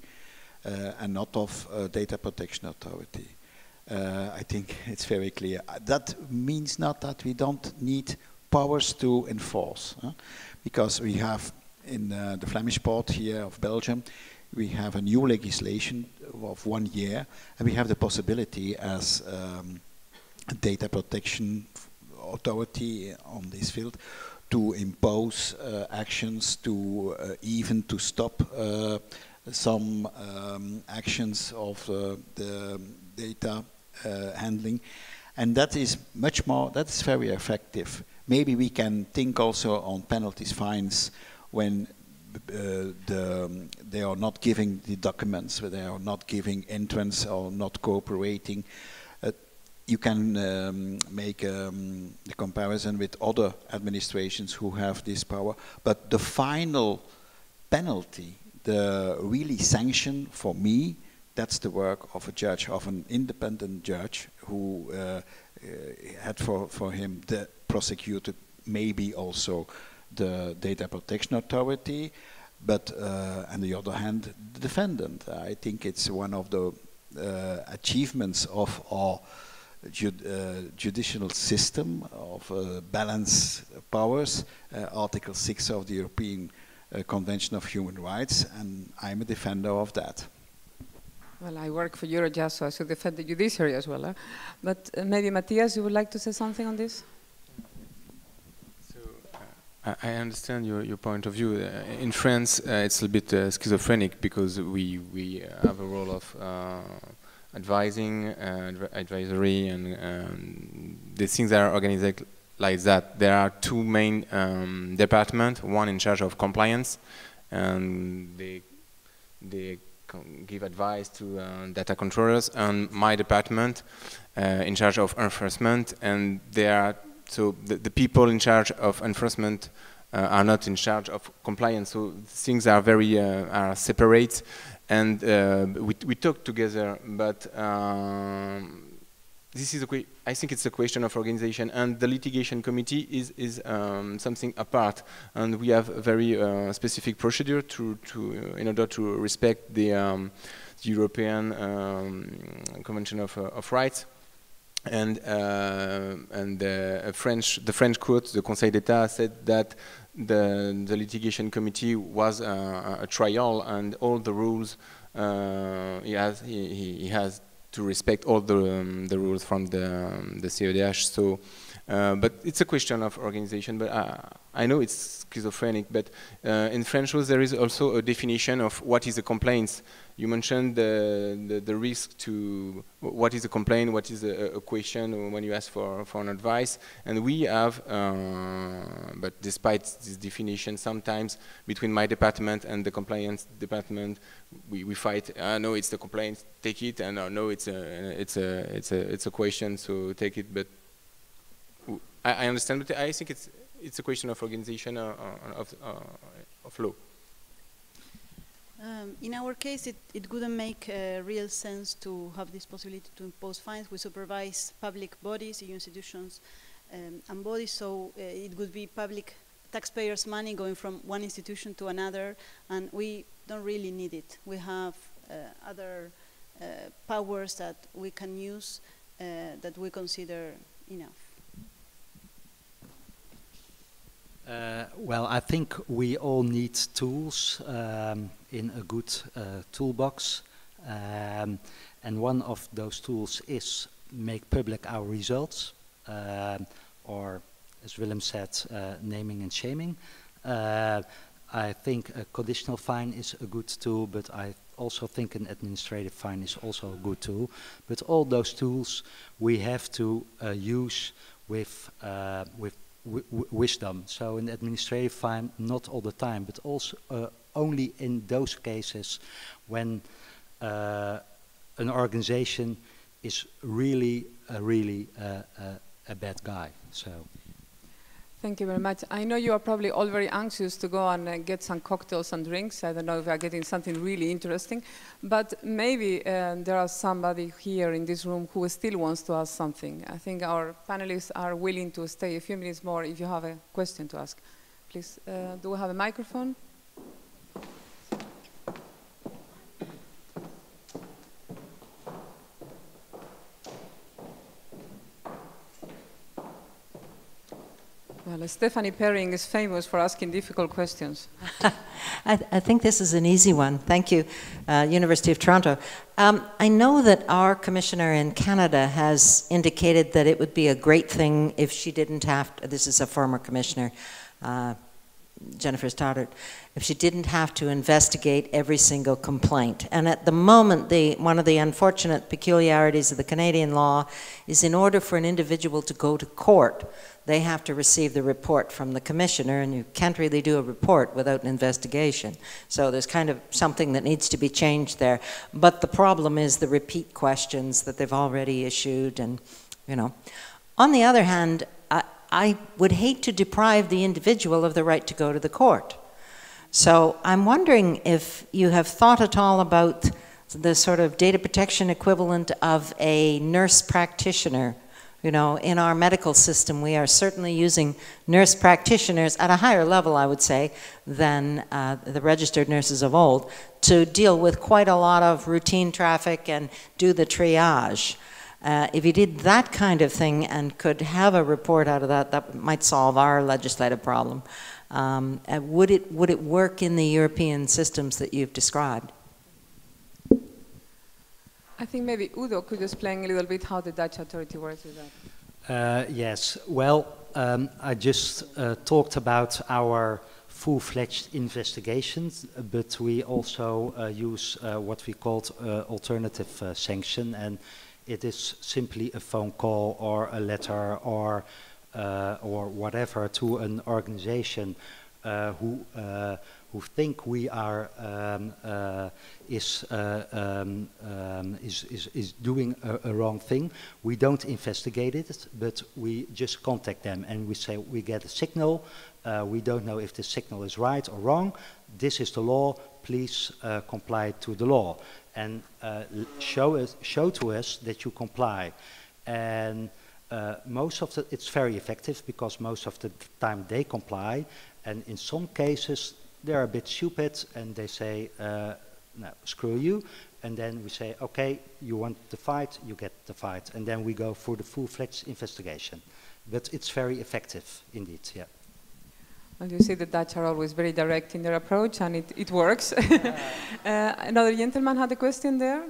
and not of data protection authority. I think it's very clear. That means not that we don't need powers to enforce, because we have in the Flemish part here of Belgium, we have a new legislation of 1 year, and we have the possibility as a data protection authority on this field to impose actions, to even to stop some actions of the data handling, and that is much more, that is very effective. Maybe we can think also on penalties, fines, when they are not giving the documents, when they are not giving entrance or not cooperating. You can make the comparison with other administrations who have this power, but the final penalty, the really sanction for me, that's the work of a judge, of an independent judge who had for him the prosecutor, maybe also the data protection authority, but on the other hand, the defendant. I think it's one of the achievements of our judicial system of balance powers, Article 6 of the European Convention of Human Rights, and I'm a defender of that. Well, I work for Eurojust, so I should defend the judiciary as well. But maybe Mathias, you would like to say something on this? So, I understand your point of view. In France, it's a bit schizophrenic because we have a role of advising, advisory, and the things that are organized like that. There are two main departments, one in charge of compliance, and they give advice to data controllers, and my department in charge of enforcement, and so the people in charge of enforcement are not in charge of compliance, so things are very are separate, and we talk together, but this is I think it's a question of organization, and the litigation committee is something apart, and we have a very specific procedure in order to respect the European Convention of Rights, and the French court, the Conseil d'État, said that the litigation committee was a trial, and all the rules he has to respect all the rules from the CEDH. So, but it's a question of organization. But I know it's schizophrenic. But in French laws there is also a definition of what is a complaint. you mentioned the risk to what is a complaint, what is a question when you ask for an advice, and we have, but despite this definition, sometimes between my department and the compliance department, we fight. No, it's the complaint, take it, and no, it's a question, so take it. But I understand, but I think it's a question of organization of law. In our case, it wouldn't make real sense to have this possibility to impose fines. We supervise public bodies, EU institutions, and bodies, so it would be public taxpayers' money going from one institution to another, and we don't really need it. We have other powers that we can use that we consider enough. Well, I think we all need tools in a good toolbox, and one of those tools is make public our results, or as Willem said, naming and shaming. I think a conditional fine is a good tool, but I also think an administrative fine is also a good tool. But all those tools we have to use with wisdom. So an administrative fine, not all the time, but also only in those cases when an organization is really a bad guy. So. Thank you very much. I know you are probably all very anxious to go and get some cocktails and drinks. I don't know if we are getting something really interesting, but maybe there are somebody here in this room who still wants to ask something. I think our panelists are willing to stay a few minutes more if you have a question to ask. Please, do we have a microphone? Well, Stephanie Perring is famous for asking difficult questions. I think this is an easy one. Thank you, University of Toronto. I know that our commissioner in Canada has indicated that it would be a great thing if she didn't have to, this is a former commissioner, Jennifer Stoddart, if she didn't have to investigate every single complaint. And at the moment, one of the unfortunate peculiarities of the Canadian law is in order for an individual to go to court, they have to receive the report from the commissioner, and you can't really do a report without an investigation. So there's kind of something that needs to be changed there. But the problem is the repeat questions that they've already issued, and, you know. On the other hand, I would hate to deprive the individual of the right to go to the court. So I'm wondering if you have thought at all about the sort of data protection equivalent of a nurse practitioner. You know, in our medical system, we are certainly using nurse practitioners at a higher level, I would say, than the registered nurses of old, to deal with quite a lot of routine traffic and do the triage. If you did that kind of thing and could have a report out of that, that might solve our legislative problem. Would it work in the European systems that you've described? I think maybe Udo could explain a little bit how the Dutch authority works with that. Yes, well, I just talked about our full-fledged investigations, but we also use what we called alternative sanction, and it is simply a phone call or a letter or whatever to an organization who think we are is doing a wrong thing. We don't investigate it, but we just contact them and we say we get a signal. We don't know if the signal is right or wrong. This is the law. Please comply to the law and show to us that you comply. And it's very effective because most of the time they comply, and in some cases they're a bit stupid and they say, no, screw you, and then we say, okay, you want the fight, you get the fight, and then we go for the full-fledged investigation. But it's very effective indeed, yeah. Well, you see the Dutch are always very direct in their approach, and it works. Another gentleman had a question there.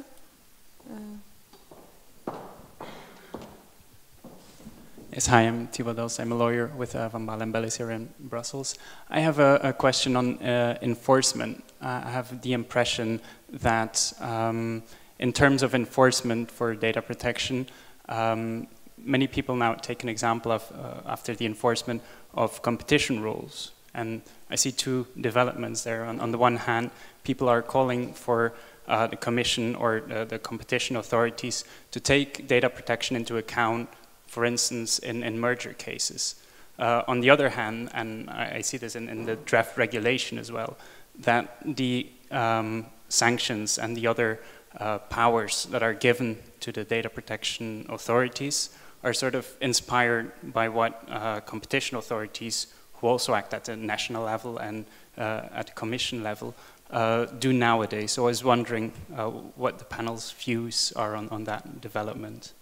Yes, hi, I'm Thibaut Dels. I'm a lawyer with Van Baal and Bellis here in Brussels. I have a question on enforcement. I have the impression that in terms of enforcement for data protection, many people now take an example of, after the enforcement of competition rules. And I see two developments there. On the one hand, people are calling for the Commission or the competition authorities to take data protection into account, for instance, in merger cases. On the other hand, and I see this in the draft regulation as well, that the sanctions and the other powers that are given to the data protection authorities are sort of inspired by what competition authorities, who also act at the national level and at the Commission level, do nowadays. So I was wondering what the panel's views are on that development.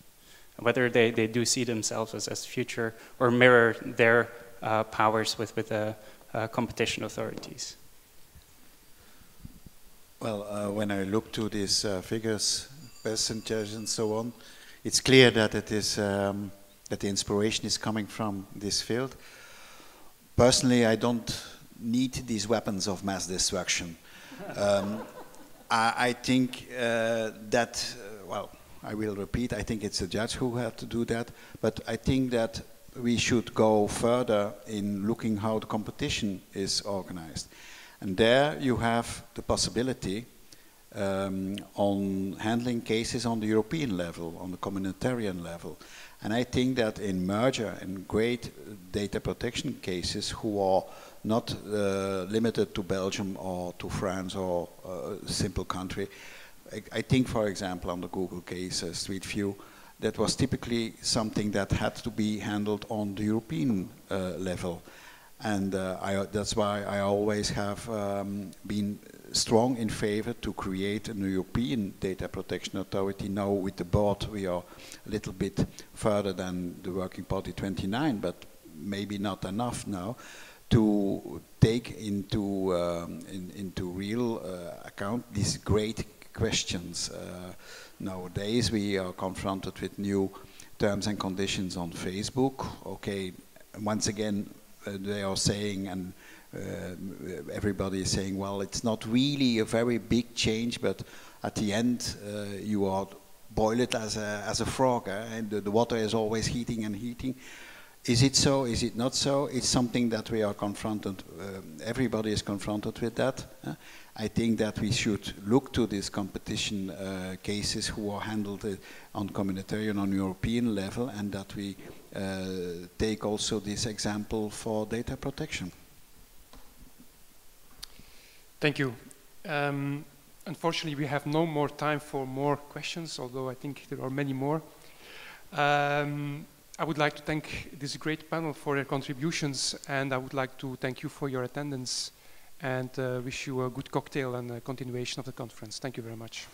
Whether they do see themselves as future or mirror their powers with the competition authorities. Well, when I look to these figures, percentages and so on, it's clear that it is that the inspiration is coming from this field. Personally, I don't need these weapons of mass destruction. I think that, well, I will repeat, I think it's the judge who had to do that, but I think that we should go further in looking how the competition is organized. And there you have the possibility on handling cases on the European level, on the communitarian level. And I think that in merger and great data protection cases who are not limited to Belgium or to France or a simple country, I think, for example, on the Google case, Street View, that was typically something that had to be handled on the European level. And that's why I always have been strong in favor to create a European data protection authority. Now with the board we are a little bit further than the Working Party 29, but maybe not enough now to take into real account these great questions. Nowadays we are confronted with new terms and conditions on Facebook. Okay, once again they are saying, and everybody is saying, well, it's not really a very big change, but at the end you are boiled as a frog, and the water is always heating and heating. Is it so? Is it not so? It's something that we are confronted, everybody is confronted with that. I think that we should look to these competition cases who are handled on communitarian, on European level, and that we take also this example for data protection. Thank you. Unfortunately, we have no more time for more questions, although I think there are many more. I would like to thank this great panel for their contributions, and I would like to thank you for your attendance and wish you a good cocktail and a continuation of the conference. Thank you very much.